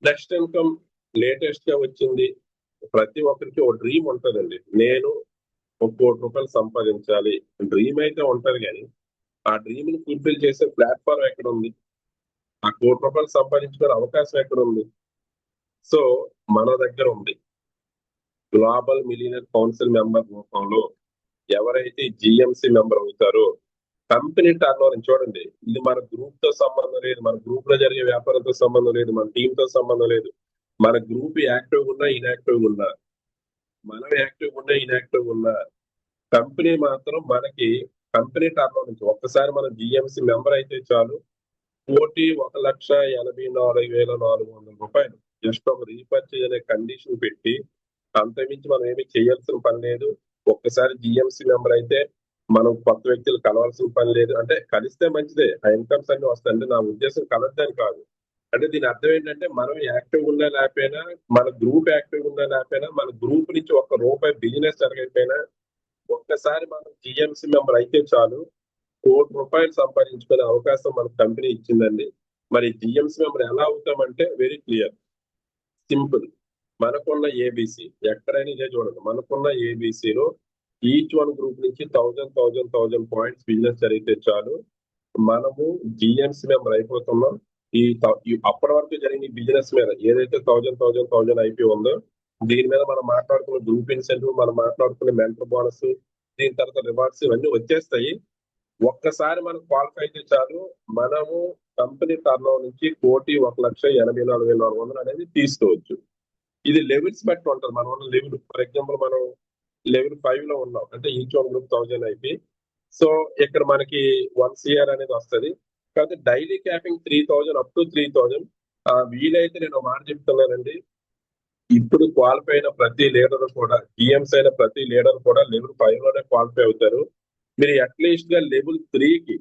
నెక్స్ట్ ఇన్కమ్ లేటెస్ట్ గా వచ్చింది. ప్రతి ఒక్కరికి ఒక డ్రీమ్ ఉంటుందండి. నేను 1 కోటి రూపాయలు సంపాదించాలి డ్రీమ్ అయితే ఉంటది, కానీ ఆ డ్రీమ్ ని ఫుల్ఫిల్ చేసే ప్లాట్ఫామ్ ఎక్కడ ఉంది? ఆ 1 కోటి రూపాయలు సంపాదించుకునే అవకాశం ఎక్కడ ఉంది? సో మన దగ్గర ఉంది. గ్లోబల్ మిలియనర్ కౌన్సిల్ మెంబర్ రూపంలో ఎవరైతే జిఎంసి మెంబర్ అవుతారో కంపెనీ టర్న్ ఓవర్ చూడండి. ఇది మన గ్రూప్ తో సంబంధం లేదు, మన గ్రూప్ లో జరిగే వ్యాపారంతో సంబంధం లేదు, మన టీమ్ తో సంబంధం లేదు. మన గ్రూప్ యాక్టివ్ ఉన్నా ఇన్యాక్టివ్ ఉన్నా, మనం యాక్టివ్ ఉన్నా ఇన్యాక్టివ్ ఉన్నా, కంపెనీ మాత్రం మనకి కంపెనీ టర్న్ ఓవర్ నుంచి ఒక్కసారి మనం జిఎంసి మెంబర్ అయితే చాలు, 1,84,400 రూపాయలు జస్ట్ ఒక రీపర్చేజ్ అనే కండిషన్ పెట్టి, అంతమించి మనం ఏమి చేయాల్సిన పని లేదు. ఒక్కసారి జిఎంసి మెంబర్ అయితే మనం కొత్త వ్యక్తులు కలవాల్సిన పని లేదు. అంటే కలిస్తే మంచిదే, ఆ ఇన్కమ్స్ అన్ని వస్తాయి. అంటే నా ఉద్దేశం కలద్దని కాదు. అంటే దీని అర్థం ఏంటంటే మనం యాక్టివ్ ఉన్నా లేకపోయినా, మన గ్రూప్ యాక్టివ్ ఉన్నా లేకపోయినా, మన గ్రూప్ నుంచి ₹1 బిజినెస్ జరగకపోయినా ఒక్కసారి మనం జిఎంసి మెంబర్ అయితే చాలు, ₹1,00,00,000 సంపాదించుకునే అవకాశం మన కంపెనీ ఇచ్చిందండి. మరి జిఎంసీ మెంబర్ ఎలా అవుతామంటే వెరీ క్లియర్, సింపుల్. మనకున్న ఏబీసీ ఎక్కడైనా ఇదే చూడండి. మనకున్న ఏబీసీలో ఈచ్ వన్ గ్రూప్ నుంచి 1000 పాయింట్స్ బిజినెస్ జరిగితే చాలు, మనము జిఎంసీ మెంబర్ అయిపోతున్నాం. అప్పటి వరకు జరిగిన బిజినెస్ మీద ఏదైతే 1000 ఐపీ ఉందో దీని మీద మనం మాట్లాడుకున్న గ్రూప్ ఇన్సెంటివ్, మనం మాట్లాడుకున్న మెంటర్ బోనస్, దీని తర్వాత రివార్డ్స్ ఇవన్నీ వచ్చేస్తాయి. ఒక్కసారి మనం క్వాలిఫై అయితే చాలు, మనము కంపెనీ టర్న్ ఓవర్ నుంచి 1,84,400 అనేది తీసుకోవచ్చు. ఇది లెవెల్స్ బట్టి ఉంటుంది. మనం ఉన్న లెవెల్, ఫర్ ఎగ్జాంపుల్ మనం లెవెల్ 5 లో ఉన్నాం అంటే each one group 1000 IP. So ఇక్కడ మనకి 1 CR అనేది వస్తుంది. కాబట్టి డైలీ క్యాపింగ్ 3000 అప్ టు 3000. వీలైతే నేను ఒక మాట చెప్తున్నానండి, ఇప్పుడు క్వాలిఫై అయిన ప్రతి లీడర్ కూడా, జిఎంస్ అయిన ప్రతి లీడర్ కూడా లెవెల్ 5 లోనే క్వాలిఫై అవుతారు. మీరు అట్లీస్ట్ గా లెవెల్ 3కి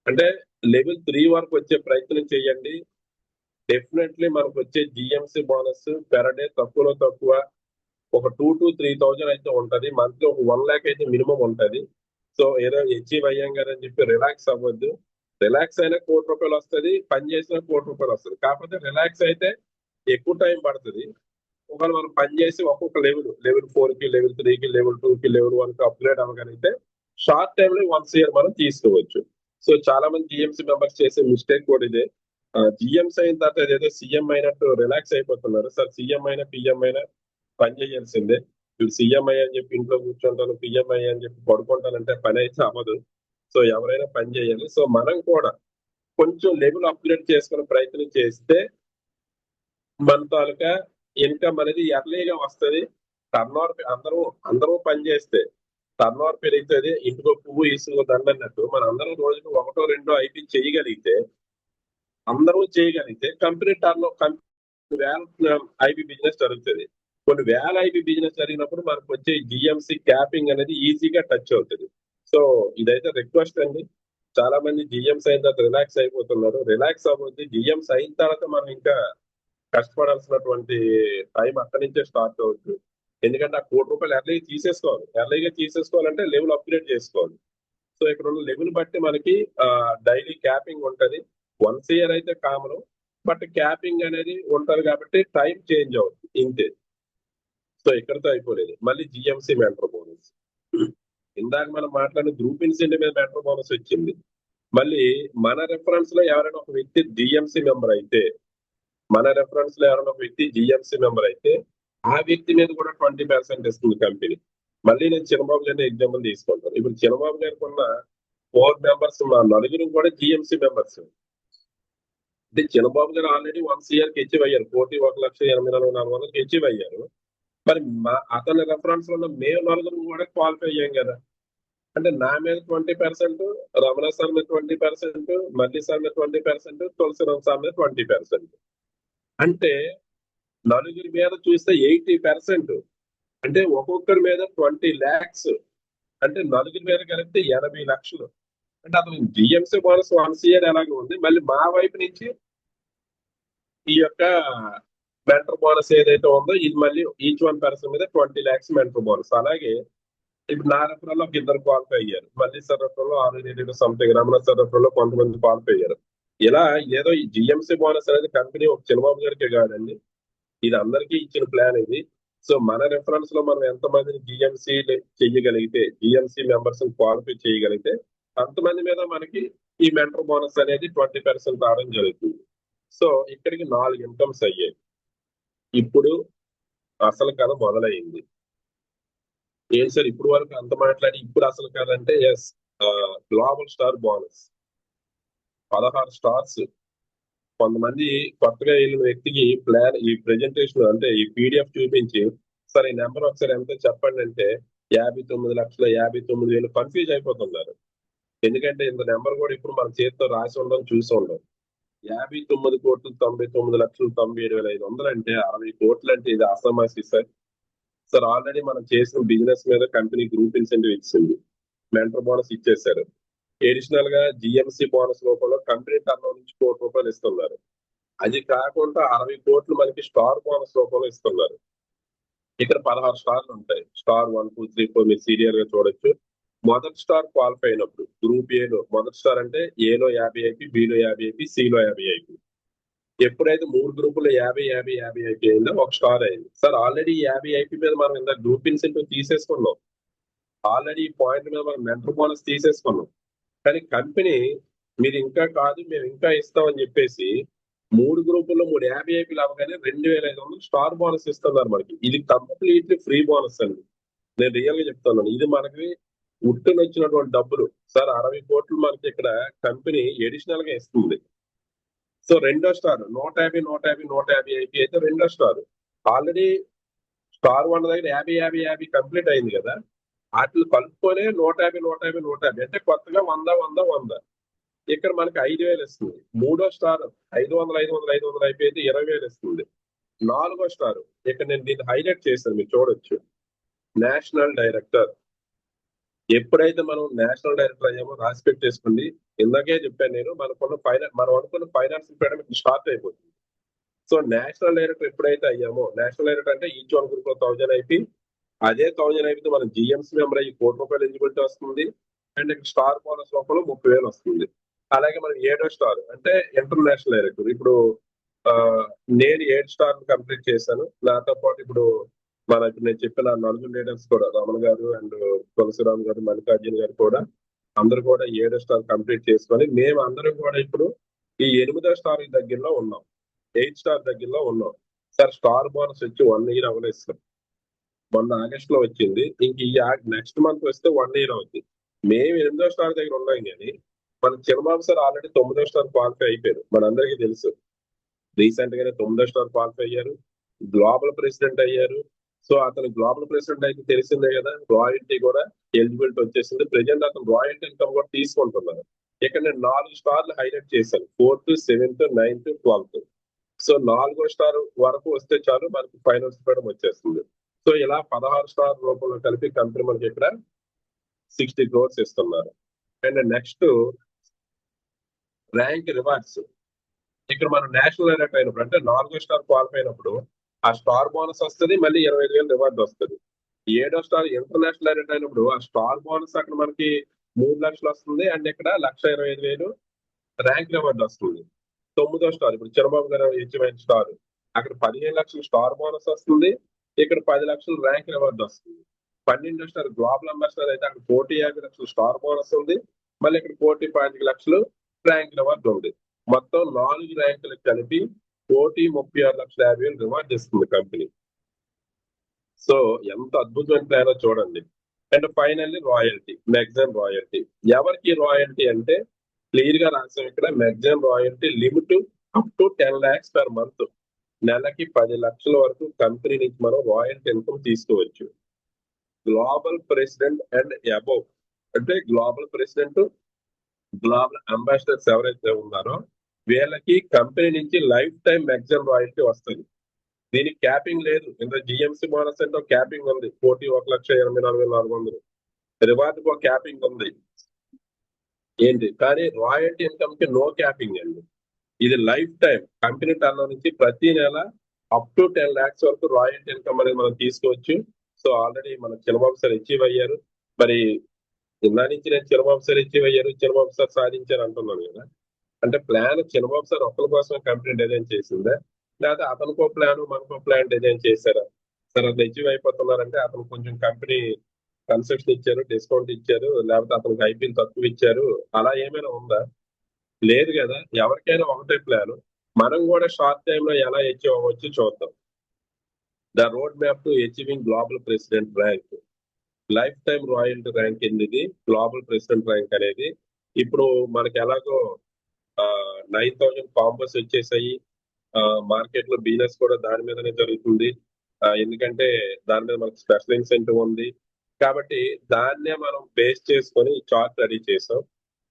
అంటే లెవెల్ 3 వరకు వచ్చే ప్రయత్నం చేయండి. డెఫినెట్లీ మనకు వచ్చే జిఎంసీ బోనస్ పెర్ డే తక్కువలో తక్కువ ఒక 2,000 to 3,000 అయితే ఉంటది. మంత్లీ ఒక 1 lakh అయితే మినిమం ఉంటది. సో ఏదో అచీవ్ అయ్యాం కదా అని చెప్పి రిలాక్స్ అవ్వద్దు. రిలాక్స్ అయినా ₹1,00,00,000 వస్తుంది, పని చేసినా ₹1,00,00,000 వస్తుంది. కాకపోతే రిలాక్స్ అయితే ఎక్కువ టైం పడుతుంది. ఒకవేళ మనం పని చేసి ఒక్కొక్క లెవెల్ 4కి, లెవెల్ 3కి, లెవెల్ 2కి, లెవెల్ 1కి అప్గ్రేడ్ అవ్వగలిగితే షార్ట్ టైమ్ లో 1 CR మనం తీసుకోవచ్చు. సో చాలా మంది జిఎంసీ మెంబర్స్ చేసే మిస్టేక్ కూడా ఇదే. జిఎంసీ అయిన తర్వాత ఏదైతే సీఎం అయినట్టు రిలాక్స్ అయిపోతున్నారు. సార్ సీఎం అయినా పిఎం అయినా పని చేయాల్సిందే. ఇప్పుడు సీఎంఐ అని చెప్పి ఇంట్లో కూర్చుంటాను, పిఎంఐ అని చెప్పి పడుకుంటానంటే పని అయితే అవ్వదు. సో ఎవరైనా పని చేయాలి. సో మనం కూడా కొంచెం లెవెల్ అప్గ్రేడ్ చేసుకునే ప్రయత్నం చేస్తే మన తాలూకా ఇన్కమ్ అనేది ఎర్లీగా వస్తుంది. టర్న్ ఓవర్ అందరూ పని చేస్తే టర్న్ ఓవర్ పెరుగుతుంది. ఇంటికో పువ్వు ఇసుకో దండన్నట్టు మన అందరం రోజుకు 1-2 ఐపీ చేయగలిగితే, కంపెనీ వేల ఐపీ బిజినెస్ జరుగుతుంది. కొన్ని వేల ఐపీ బిజినెస్ జరిగినప్పుడు మనకు వచ్చే జిఎంసీ క్యాపింగ్ అనేది ఈజీగా టచ్ అవుతుంది. సో ఇదైతే రిక్వెస్ట్ అండి. చాలా మంది జిఎంసీ అయిన తర్వాత రిలాక్స్ అయిపోతున్నారు. రిలాక్స్ అవ్వద్దు. జిఎంసీ అయిన తర్వాత మనం ఇంకా కష్టపడాల్సినటువంటి టైం అక్కడి నుంచే స్టార్ట్ అవుతుంది. ఎందుకంటే ఆ ₹1,00,00,000 ఎర్లీగా తీసేసుకోవాలంటే లెవెల్ అప్గ్రేడ్ చేసుకోవాలి. సో ఇక్కడ ఉన్న లెవెల్ బట్టి మనకి డైలీ క్యాపింగ్ ఉంటది. 1 CR అయితే కామన్, బట్ క్యాపింగ్ అనేది ఉంటది కాబట్టి టైం చేంజ్ అవుతుంది ఇంతే. సో ఇక్కడతో అయిపోలేదు. మళ్ళీ జిఎంసీ మెంటర్ బోనస్. ఇందాక మనం మాట్లాడిన గ్రూప్ ఇన్సెంటివ్ మీద మెంటర్ బోనస్ వచ్చింది. మళ్ళీ మన రెఫరెన్స్ లో ఎవరైనా ఒక వ్యక్తి జిఎంసీ మెంబర్ అయితే, ఆ వ్యక్తి మీద కూడా 20% ఇస్తుంది కంపెనీ. మళ్ళీ నేను చిన్నబాబు గారిని ఎగ్జాంపుల్ తీసుకుంటాను. ఇప్పుడు చిన్నబాబు గారికి ఉన్న 4 మెంబర్స్, మా నలుగురు కూడా జిఎంసీ మెంబర్స్. అంటే చిన్నబాబు గారు ఆల్రెడీ 1 CRకి అచీవ్ అయ్యారు. 1,84,400కి అచీవ్ అయ్యారు. మరి అతని రెఫరెన్స్ లో ఉన్న మేము నలుగురు కూడా క్వాలిఫై అయ్యాం కదా. అంటే నా మీద 20%, రమణ సార్ మీద 20%, మల్లి సార్ మీద 20%, తులసిరామ్ సార్ మీద 20%. అంటే నలుగురి మీద చూస్తే 80%. అంటే ఒక్కొక్కరి మీద 20 lakhs. అంటే నలుగురి మీద కలిపితే 80 లక్షలు. అంటే అతను జిఎంసీ బోనస్ 1 CR ఎలాగో ఉంది, మళ్ళీ మా వైపు నుంచి ఈ యొక్క మెంటర్ బోనస్ ఏదైతే ఉందో ఇది మళ్ళీ ఈచ్ వన్ పర్సన్ మీద 20 lakhs మెంటర్ బోనస్. అలాగే ఇప్పుడు నా రెఫరల్ ఒక ఇద్దరు క్వాలిఫై అయ్యారు. మళ్ళీ sir referral 6 something, Ramana sir referral కొంతమంది క్వాలిఫై అయ్యారు. ఇలా ఏదో ఈ జిఎంసీ బోనస్ అనేది కంపెనీ ఒక చిన్నబాబు గారికే కాదండి, ఇది అందరికీ ఇచ్చిన ప్లాన్ ఇది. సో మన రెఫరెన్స్ లో మనం ఎంతమందిని జిఎంసీ చెయ్యగలిగితే, జిఎంసీ మెంబర్స్ క్వాలిఫై చేయగలిగితే అంతమంది మీద మనకి ఈ మెంటర్ బోనస్ అనేది 20% రావడం జరుగుతుంది. సో ఇక్కడికి 4 ఇన్కమ్స్ అయ్యాయి. ఇప్పుడు అసలు కథ మొదలైంది. ఏం సార్ ఇప్పుడు వరకు అంత మాట్లాడి ఇప్పుడు అసలు కథ అంటే, yes, global star bonus 16 stars. కొంతమంది కొత్తగా వెళ్ళిన వ్యక్తికి ప్లాన్ ఈ ప్రెజెంటేషన్ అంటే ఈ పీడిఎఫ్ చూపించి, సార్ ఈ నెంబర్ ఒకసారి ఎంత చెప్పండి అంటే 59,59,000 కన్ఫ్యూజ్ అయిపోతున్నారు. ఎందుకంటే ఇంత నెంబర్ కూడా ఇప్పుడు మన చేతితో రాసి ఉండడం చూసి ఉండడం. 59,99,97,500 అంటే 60 కోట్లు అంటే ఇది అసమాసి సార్. సార్ ఆల్రెడీ మనం చేసిన బిజినెస్ మీద కంపెనీ గ్రూప్ ఇన్సెంటివ్ ఇచ్చింది, మెంటర్ బోనస్ ఇచ్చేసారు. అడిషనల్ గా జిఎంసీ బోనస్ రూపంలో కంపెనీ టర్న్ నుంచి ₹1,00,00,000 ఇస్తున్నారు. అది కాకుండా 60 కోట్లు మనకి స్టార్ బోనస్ రూపంలో ఇస్తున్నారు. ఇక్కడ 16 స్టార్లు ఉంటాయి. స్టార్ 1, 2, 3, 4 మీరు సీరియల్ గా చూడొచ్చు. మొదటి స్టార్ క్వాలిఫై అయినప్పుడు గ్రూప్ ఏలో మొదటి స్టార్ అంటే ఏలో 50 ఐపీ, బిలో 50 ఐపీ, సిలో 50 ఐపీ. ఎప్పుడైతే 3 గ్రూపుల్లో 50 ఐపీ అయిందో ఒక స్టార్ అయింది. సార్ ఆల్రెడీ 50 ఐపీ మీద మనం ఇంత గ్రూప్ ఇన్సెంటివ్ తీసేసుకున్నాం. ఆల్రెడీ ఈ పాయింట్ మీద మనం మెంటర్ బోనస్ తీసేసుకున్నాం. కానీ కంపెనీ మీరు ఇంకా కాదు మేము ఇంకా ఇస్తామని చెప్పేసి 3 గ్రూపుల్లో 50 ఐపీలు అవ్వగానే 2500 స్టార్ బోనస్ ఇస్తున్నారు మనకి. ఇది కంప్లీట్లీ ఫ్రీ బోనస్ అండి. నేను రియల్ గా చెప్తున్నాను. ఇది మనకి ఉట్టున వచ్చినటువంటి డబ్బులు. సార్ 60 కోట్లు మనకి ఇక్కడ కంపెనీ ఎడిషనల్ గా ఇస్తుంది. సో రెండో స్టార్ 150 ఐపీ అయితే రెండో స్టార్. ఆల్రెడీ స్టార్ 1 దగ్గర 50 కంప్లీట్ అయింది కదా. వాటిని కలుపుకొనే 150 అంటే కొత్తగా 100 ఇక్కడ మనకి 5,000 ఇస్తుంది. మూడో స్టార్ 500 ఐపీ అయితే 20,000 ఇస్తుంది. నాలుగో స్టార్ ఇక్కడ నేను దీన్ని హైలైట్ చేశాను, మీరు చూడొచ్చు. National director. ఎప్పుడైతే మనం నేషనల్ డైరెక్టర్ అయ్యామో రాసి పెట్టేసుకుంది. ఇందాకే చెప్పాను నేను, మనం అనుకున్న ఫైనాన్స్ ఫ్రీడమ్ స్టార్ట్ అయిపోతుంది. సో నేషనల్ డైరెక్టర్ ఎప్పుడైతే అయ్యామో, నేషనల్ డైరెక్టర్ అంటే ఈచ్ వన్ గ్రూప్ లో 1000 ఐపీ. అదే 1000 ఐపీతో మనం జిఎంసీ మెంబర్ అయ్యి ₹1,00,00,000 ఎలిజిబిలిటీ వస్తుంది. అండ్ ఇక్కడ స్టార్ బోనస్ లోపల 30,000 వస్తుంది. అలాగే మనం ఏడో స్టార్ అంటే ఇంటర్నేషనల్ డైరెక్టర్. ఇప్పుడు నేను 7 స్టార్ కంప్లీట్ చేశాను. నాతో పాటు ఇప్పుడు నేను చెప్పిన నలుగురు లీడర్స్ కూడా, రమణ గారు అండ్ తులసిరామ్ గారు, మల్లికార్జున గారు కూడా అందరూ కూడా 7 స్టార్ కంప్లీట్ చేసుకొని మేము అందరం కూడా ఇప్పుడు ఈ 8వ స్టార్ దగ్గరలో ఉన్నాం, 8 స్టార్ దగ్గరలో ఉన్నాం. సార్ స్టార్ బోనస్ వచ్చి 1 ఇయర్ అవ్వలేదు సార్. మొన్న ఆగస్ట్ లో వచ్చింది. ఇంక ఈ నెక్స్ట్ మంత్ వస్తే 1 ఇయర్ అవుతుంది. మేము 8వ స్టార్ దగ్గర ఉన్నాం కానీ మన చిన్నబాబు సార్ ఆల్రెడీ 9వ స్టార్ క్వాలిఫై అయిపోయారు. మనందరికీ తెలుసు. రీసెంట్ గానే 9వ స్టార్ క్వాలిఫై అయ్యారు, గ్లోబల్ ప్రెసిడెంట్ అయ్యారు. సో అతను గ్లోబల్ ప్రెసిడెంట్ అయితే తెలిసిందే కదా, రాయల్టీ కూడా ఎలిజిబిలిటీ వచ్చేసింది. ప్రెజెంట్ అతను రాయల్టీ ఇన్కమ్ కూడా తీసుకుంటున్నారు. ఇక్కడ నేను 4 స్టార్లు హైలైట్ చేశాను, 4th, 7th, 9th, 12th. So 4వ స్టార్ వరకు వస్తే చాలు మనకి ఫైనాన్స్ ఫ్రీడమ్ వచ్చేస్తుంది. సో ఇలా 16 స్టార్ రూపంలో కలిపి కంపెనీ మనకి ఇక్కడ 60 crores ఇస్తున్నారు. And next rank rewards. ఇక్కడ మనం నేషనల్ డైరెక్టర్ అయినప్పుడు అంటే 4వ స్టార్ క్వాలిఫై అయినప్పుడు ఆ స్టార్ బోనస్ వస్తుంది, మళ్ళీ 25,000 రివార్డ్ వస్తుంది. 7వ స్టార్ ఇంటర్నేషనల్ డైరెక్టర్ అయినప్పుడు ఆ స్టార్ బోనస్ అక్కడ మనకి 3 లక్షలు వస్తుంది. అండ్ ఇక్కడ 1,25,000 ర్యాంక్ రివార్డ్ వస్తుంది. 9వ స్టార్ ఇప్పుడు చంద్రబాబు గారు హెచ్ఎం స్టార్, అక్కడ 15 లక్షలు స్టార్ బోనస్ వస్తుంది, ఇక్కడ 10 లక్షలు ర్యాంక్ రివార్డ్ వస్తుంది. 12వ స్టార్ గ్లోబల్ అంబాసిడర్ అయితే అక్కడ 1,50 లక్షలు స్టార్ బోనస్ ఉంది, మళ్ళీ ఇక్కడ 1,25 లక్షలు ర్యాంక్ రివార్డ్ ఉంది. మొత్తం 4 ర్యాంకులకు కలిపి 1,36,50,000 రివార్డ్ ఇస్తుంది కంపెనీ. సో ఎంత అద్భుతమైన ప్లాన్ చూడండి. అండ్ ఫైనల్లీ రాయల్టీ, మెగ్జాన్ రాయల్టీ. ఎవరికి రాయల్టీ అంటే క్లియర్ గా రాసాం ఇక్కడ. మెగ్జాన్ royalty limit up to 10 lakhs per month. నెలకి 10 లక్షల వరకు కంపెనీ నుంచి మనం రాయల్టీ ఇన్కమ్ తీసుకోవచ్చు. గ్లోబల్ ప్రెసిడెంట్ అండ్ అబౌవ్ అంటే గ్లోబల్ ప్రెసిడెంట్, గ్లోబల్ అంబాసిడర్స్ ఎవరైతే ఉన్నారో వీళ్ళకి కంపెనీ నుంచి లైఫ్ టైం మెగ్జాన్ రాయల్టీ వస్తుంది. దీనికి క్యాపింగ్ లేదు. ఇంత జిఎంసీ బోనస్ అంటే క్యాపింగ్ ఉంది, 1,84,400. రివార్డ్ ఒక క్యాపింగ్ ఉంది ఏంటి, కానీ రాయల్టీ ఇన్కమ్ కి నో క్యాపింగ్ అండి. ఇది లైఫ్ టైం కంపెనీ టర్న్ నుంచి ప్రతి నెల అప్ టు 10 lakhs వరకు రాయల్టీ ఇన్కమ్ అనేది మనం తీసుకోవచ్చు. సో ఆల్రెడీ మన చంద్రబాబు సార్ అచీవ్ అయ్యారు. మరి ఇందా నుంచి నేను చంద్రబాబు సార్ అచీవ్ అయ్యారు, చంద్రబాబు సార్ సాధించారు అంటున్నాను కదా. అంటే ప్లాన్ చంద్రబాబు సార్ ఒక్కరి కోసం కంపెనీ డిజైన్ చేసిందా, లేదా అతనికో ప్లాన్ మనకో ప్లాన్ డిజైన్ చేశారా? సార్ అది అచీవ్ అయిపోతున్నారంటే అతను కొంచెం కంపెనీ కన్సెషన్ ఇచ్చారు, డిస్కౌంట్ ఇచ్చారు, లేకపోతే అతనికి ఐపీఎల్ తక్కువ ఇచ్చారు, అలా ఏమైనా ఉందా? లేదు కదా. ఎవరికైనా ఒకటే ప్లాన్. మనం కూడా షార్ట్ టైమ్ లో ఎలా అచీవ్ అవ్వచ్చు చూద్దాం. The road map to achieving global president rank. Life time royalty rank ఎనిమిది, గ్లోబల్ ప్రెసిడెంట్ ర్యాంక్ అనేది. ఇప్పుడు మనకి ఎలాగో 9,000 కాంబోస్ వచ్చేసాయి. మార్కెట్ లో బిజినెస్ కూడా దాని మీదనే జరుగుతుంది. ఎందుకంటే దాని మీద మనకు స్పెషల్ ఇన్సెంటివ్ ఉంది కాబట్టి దాన్నే మనం బేస్ చేసుకొని చార్ట్ రెడీ చేసాం.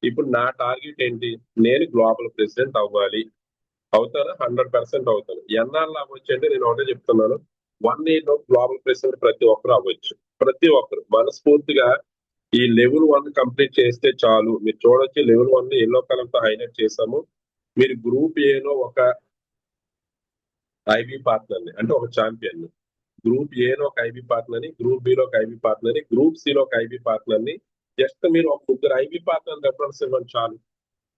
ఇప్పుడు నా టార్గెట్ ఏంటి, నేను గ్లోబల్ ప్రెసిడెంట్ అవ్వాలి. అవుతాను, 100% అవుతాను. ఎన్నాళ్ళు అవ్వచ్చు అంటే నేను ఒకటే చెప్తున్నాను, 1 year లో గ్లోబల్ ప్రెసిడెంట్ ప్రతి ఒక్కరు అవ్వచ్చు. ప్రతి ఒక్కరు మనస్ఫూర్తిగా ఈ లెవెల్ 1 కంప్లీట్ చేస్తే చాలు. మీరు చూడొచ్చు లెవెల్ 1 ఎల్లో కలర్ తో హైలైట్ చేసాము. మీరు గ్రూప్ ఏ లో ఒక ఐబీ పార్ట్నర్ ని అంటే ఒక ఛాంపియన్ ని, గ్రూప్ ఏ లో ఒక ఐబీ పార్ట్నర్ ని, గ్రూప్ బి లో ఒక ఐబీ పార్ట్నర్ ని, గ్రూప్ సి లో ఒక ఐబీ పార్ట్నర్ ని జస్ట్ మీరు ఒక ముగ్గురు ఐబీ పార్ట్నర్ రెఫరెన్స్ ఇవ్వండి చాలు.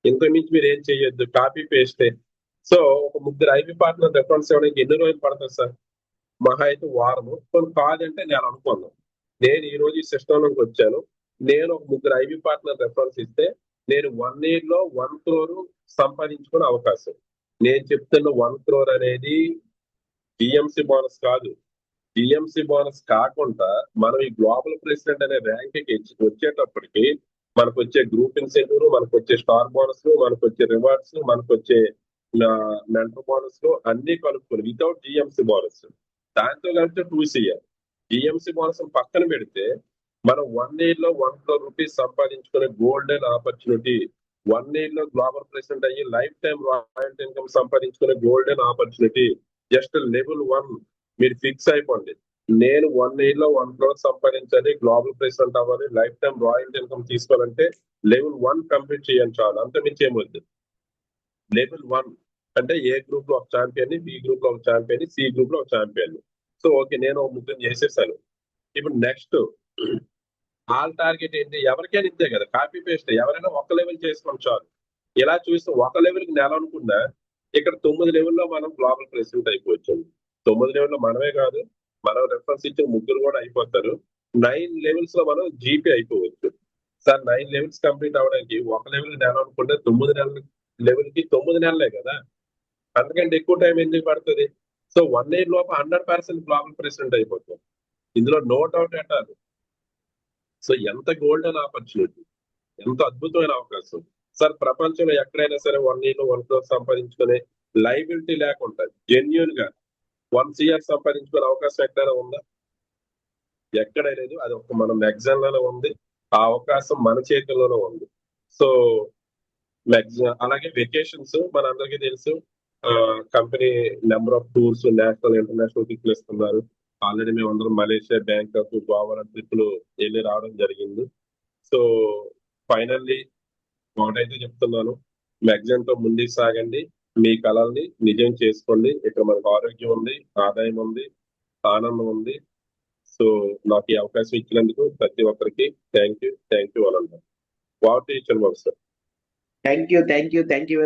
ఇంతకుమించి మీరు ఏం చేయొద్దు, కాపీ పేస్టే. సో ఒక ముగ్గురు ఐబీ పార్ట్నర్ రెఫరెన్స్ ఇవ్వడానికి ఎన్ని రోజులు పడుతుంది సార్? మహా అయితే వారము, కొన్ని కాదంటే నేను అనుకున్నాను. నేను ఈ రోజు ఈ సిస్టమ్ లోకి వచ్చాను, నేను ఒక ముగ్గురు ఐబీ పార్ట్నర్ రెఫరెన్స్ ఇస్తే నేను 1 year లో 1 crore సంపాదించుకునే అవకాశం. నేను చెప్తున్న 1 crore అనేది జిఎంసి బోనస్ కాదు. జిఎంసి బోనస్ కాకుండా మనం ఈ గ్లోబల్ ప్రెసిడెంట్ అనే ర్యాంక్ కి వచ్చేటప్పటికి మనకు వచ్చే గ్రూప్ ఇన్సెంటివ్, మనకు వచ్చే స్టార్ బోనస్, మనకు వచ్చే రివార్డ్స్, మనకు వచ్చే మెంటర్ బోనస్ అన్ని కలుపుకొని వితౌట్ జిఎంసి బోనస్, దాంతో కలిపితే 2CR. జిఎంసి బోనస్ పక్కన పెడితే మనం 1 year లో 1 crore rupees సంపాదించుకునే గోల్డెన్ ఆపర్చునిటీ, 1 year లో గ్లోబల్ ప్రెసిడెంట్ అయ్యి లైఫ్ టైం రాయల్టీ ఇన్కమ్ సంపాదించుకునే గోల్డెన్ ఆపర్చునిటీ. జస్ట్ లెవెల్ 1 మీరు ఫిక్స్ అయిపోండి. నేను 1 year లో 1 crore సంపాదించాలి, గ్లోబల్ ప్రెసిడెంట్ అవ్వాలి, లైఫ్ టైం రాయల్టీ ఇన్కమ్ తీసుకోవాలంటే లెవెల్ 1 కంప్లీట్ చేయండి చాలు, అంత మించి ఏమొద్దు. లెవెల్ 1 అంటే ఏ గ్రూప్ లో ఒక ఛాంపియన్, బి గ్రూప్ లో ఒక ఛాంపియన్, సి గ్రూప్ లో ఒక ఛాంపియన్. సో ఓకే, నేను ఒక ముగ్గురు చేసేసాను. ఇప్పుడు నెక్స్ట్ ఆల్ టార్గెట్ ఏంటి? ఎవరికైనా ఇంతే కదా, కాపీ పేస్ట్. ఎవరైనా ఒక లెవెల్ చేసుకోండి చాలు. ఇలా చూస్తే ఒక లెవెల్ కి నెల అనుకున్నా ఇక్కడ 9 లెవెల్లో మనం గ్లోబల్ ప్రెసిడెంట్ అయిపోవచ్చు. 9 లెవెల్లో మనమే కాదు, మనం రెఫరెన్స్ ఇచ్చిన ముగ్గురు కూడా అయిపోతారు. 9 లెవెల్స్ లో మనం జీపీ అయిపోవచ్చు. సార్ 9 లెవెల్స్ కంప్లీట్ అవ్వడానికి ఒక లెవెల్ నెల అనుకుంటే 9 నెలల లెవెల్ కి 9 నెలలే కదా, అంతకంటే ఎక్కువ టైం ఎందుకు పడుతుంది? సో 1 year లోపు 100% గ్లోబల్ ప్రెసిడెంట్ అయిపోతాం, ఇందులో no doubt at all. So ఎంత గోల్డెన్ ఆపర్చునిటీ, ఎంత అద్భుతమైన అవకాశం సార్. ప్రపంచంలో ఎక్కడైనా సరే 1 year లో 1 crore సంపాదించుకునే లైబిలిటీ లేకుండా జెన్యున్ గా 1 CR సంపాదించుకునే అవకాశం ఎక్కడైనా ఉందా? ఎక్కడ లేదు. అది ఒక మన మ్యాగజైన్ లోనే ఉంది, ఆ అవకాశం మన చేతుల్లోనే ఉంది. సో మ్యాగజైన్ అలాగే వెకేషన్స్ మన అందరికీ తెలుసు, company number of tours national international ట్రిప్లు ఇస్తున్నారు. ఆల్రెడీ మేము అందరం మలేషియా, బ్యాంకాక్, గోవా ట్రిప్లు వెళ్ళి రావడం జరిగింది. సో ఫైనల్లీ ఒకటైతే చెప్తున్నాను, మ్యాగజైన్ తో ముందుకు సాగండి, మీ కళల్ని నిజం చేసుకోండి. ఇక్కడ మనకు ఆరోగ్యం ఉంది, ఆదాయం ఉంది, ఆనందం ఉంది. సో నాకు ఈ అవకాశం ఇచ్చినందుకు ప్రతి ఒక్కరికి థ్యాంక్ యూ అనండి. What teacher sir. Thank you very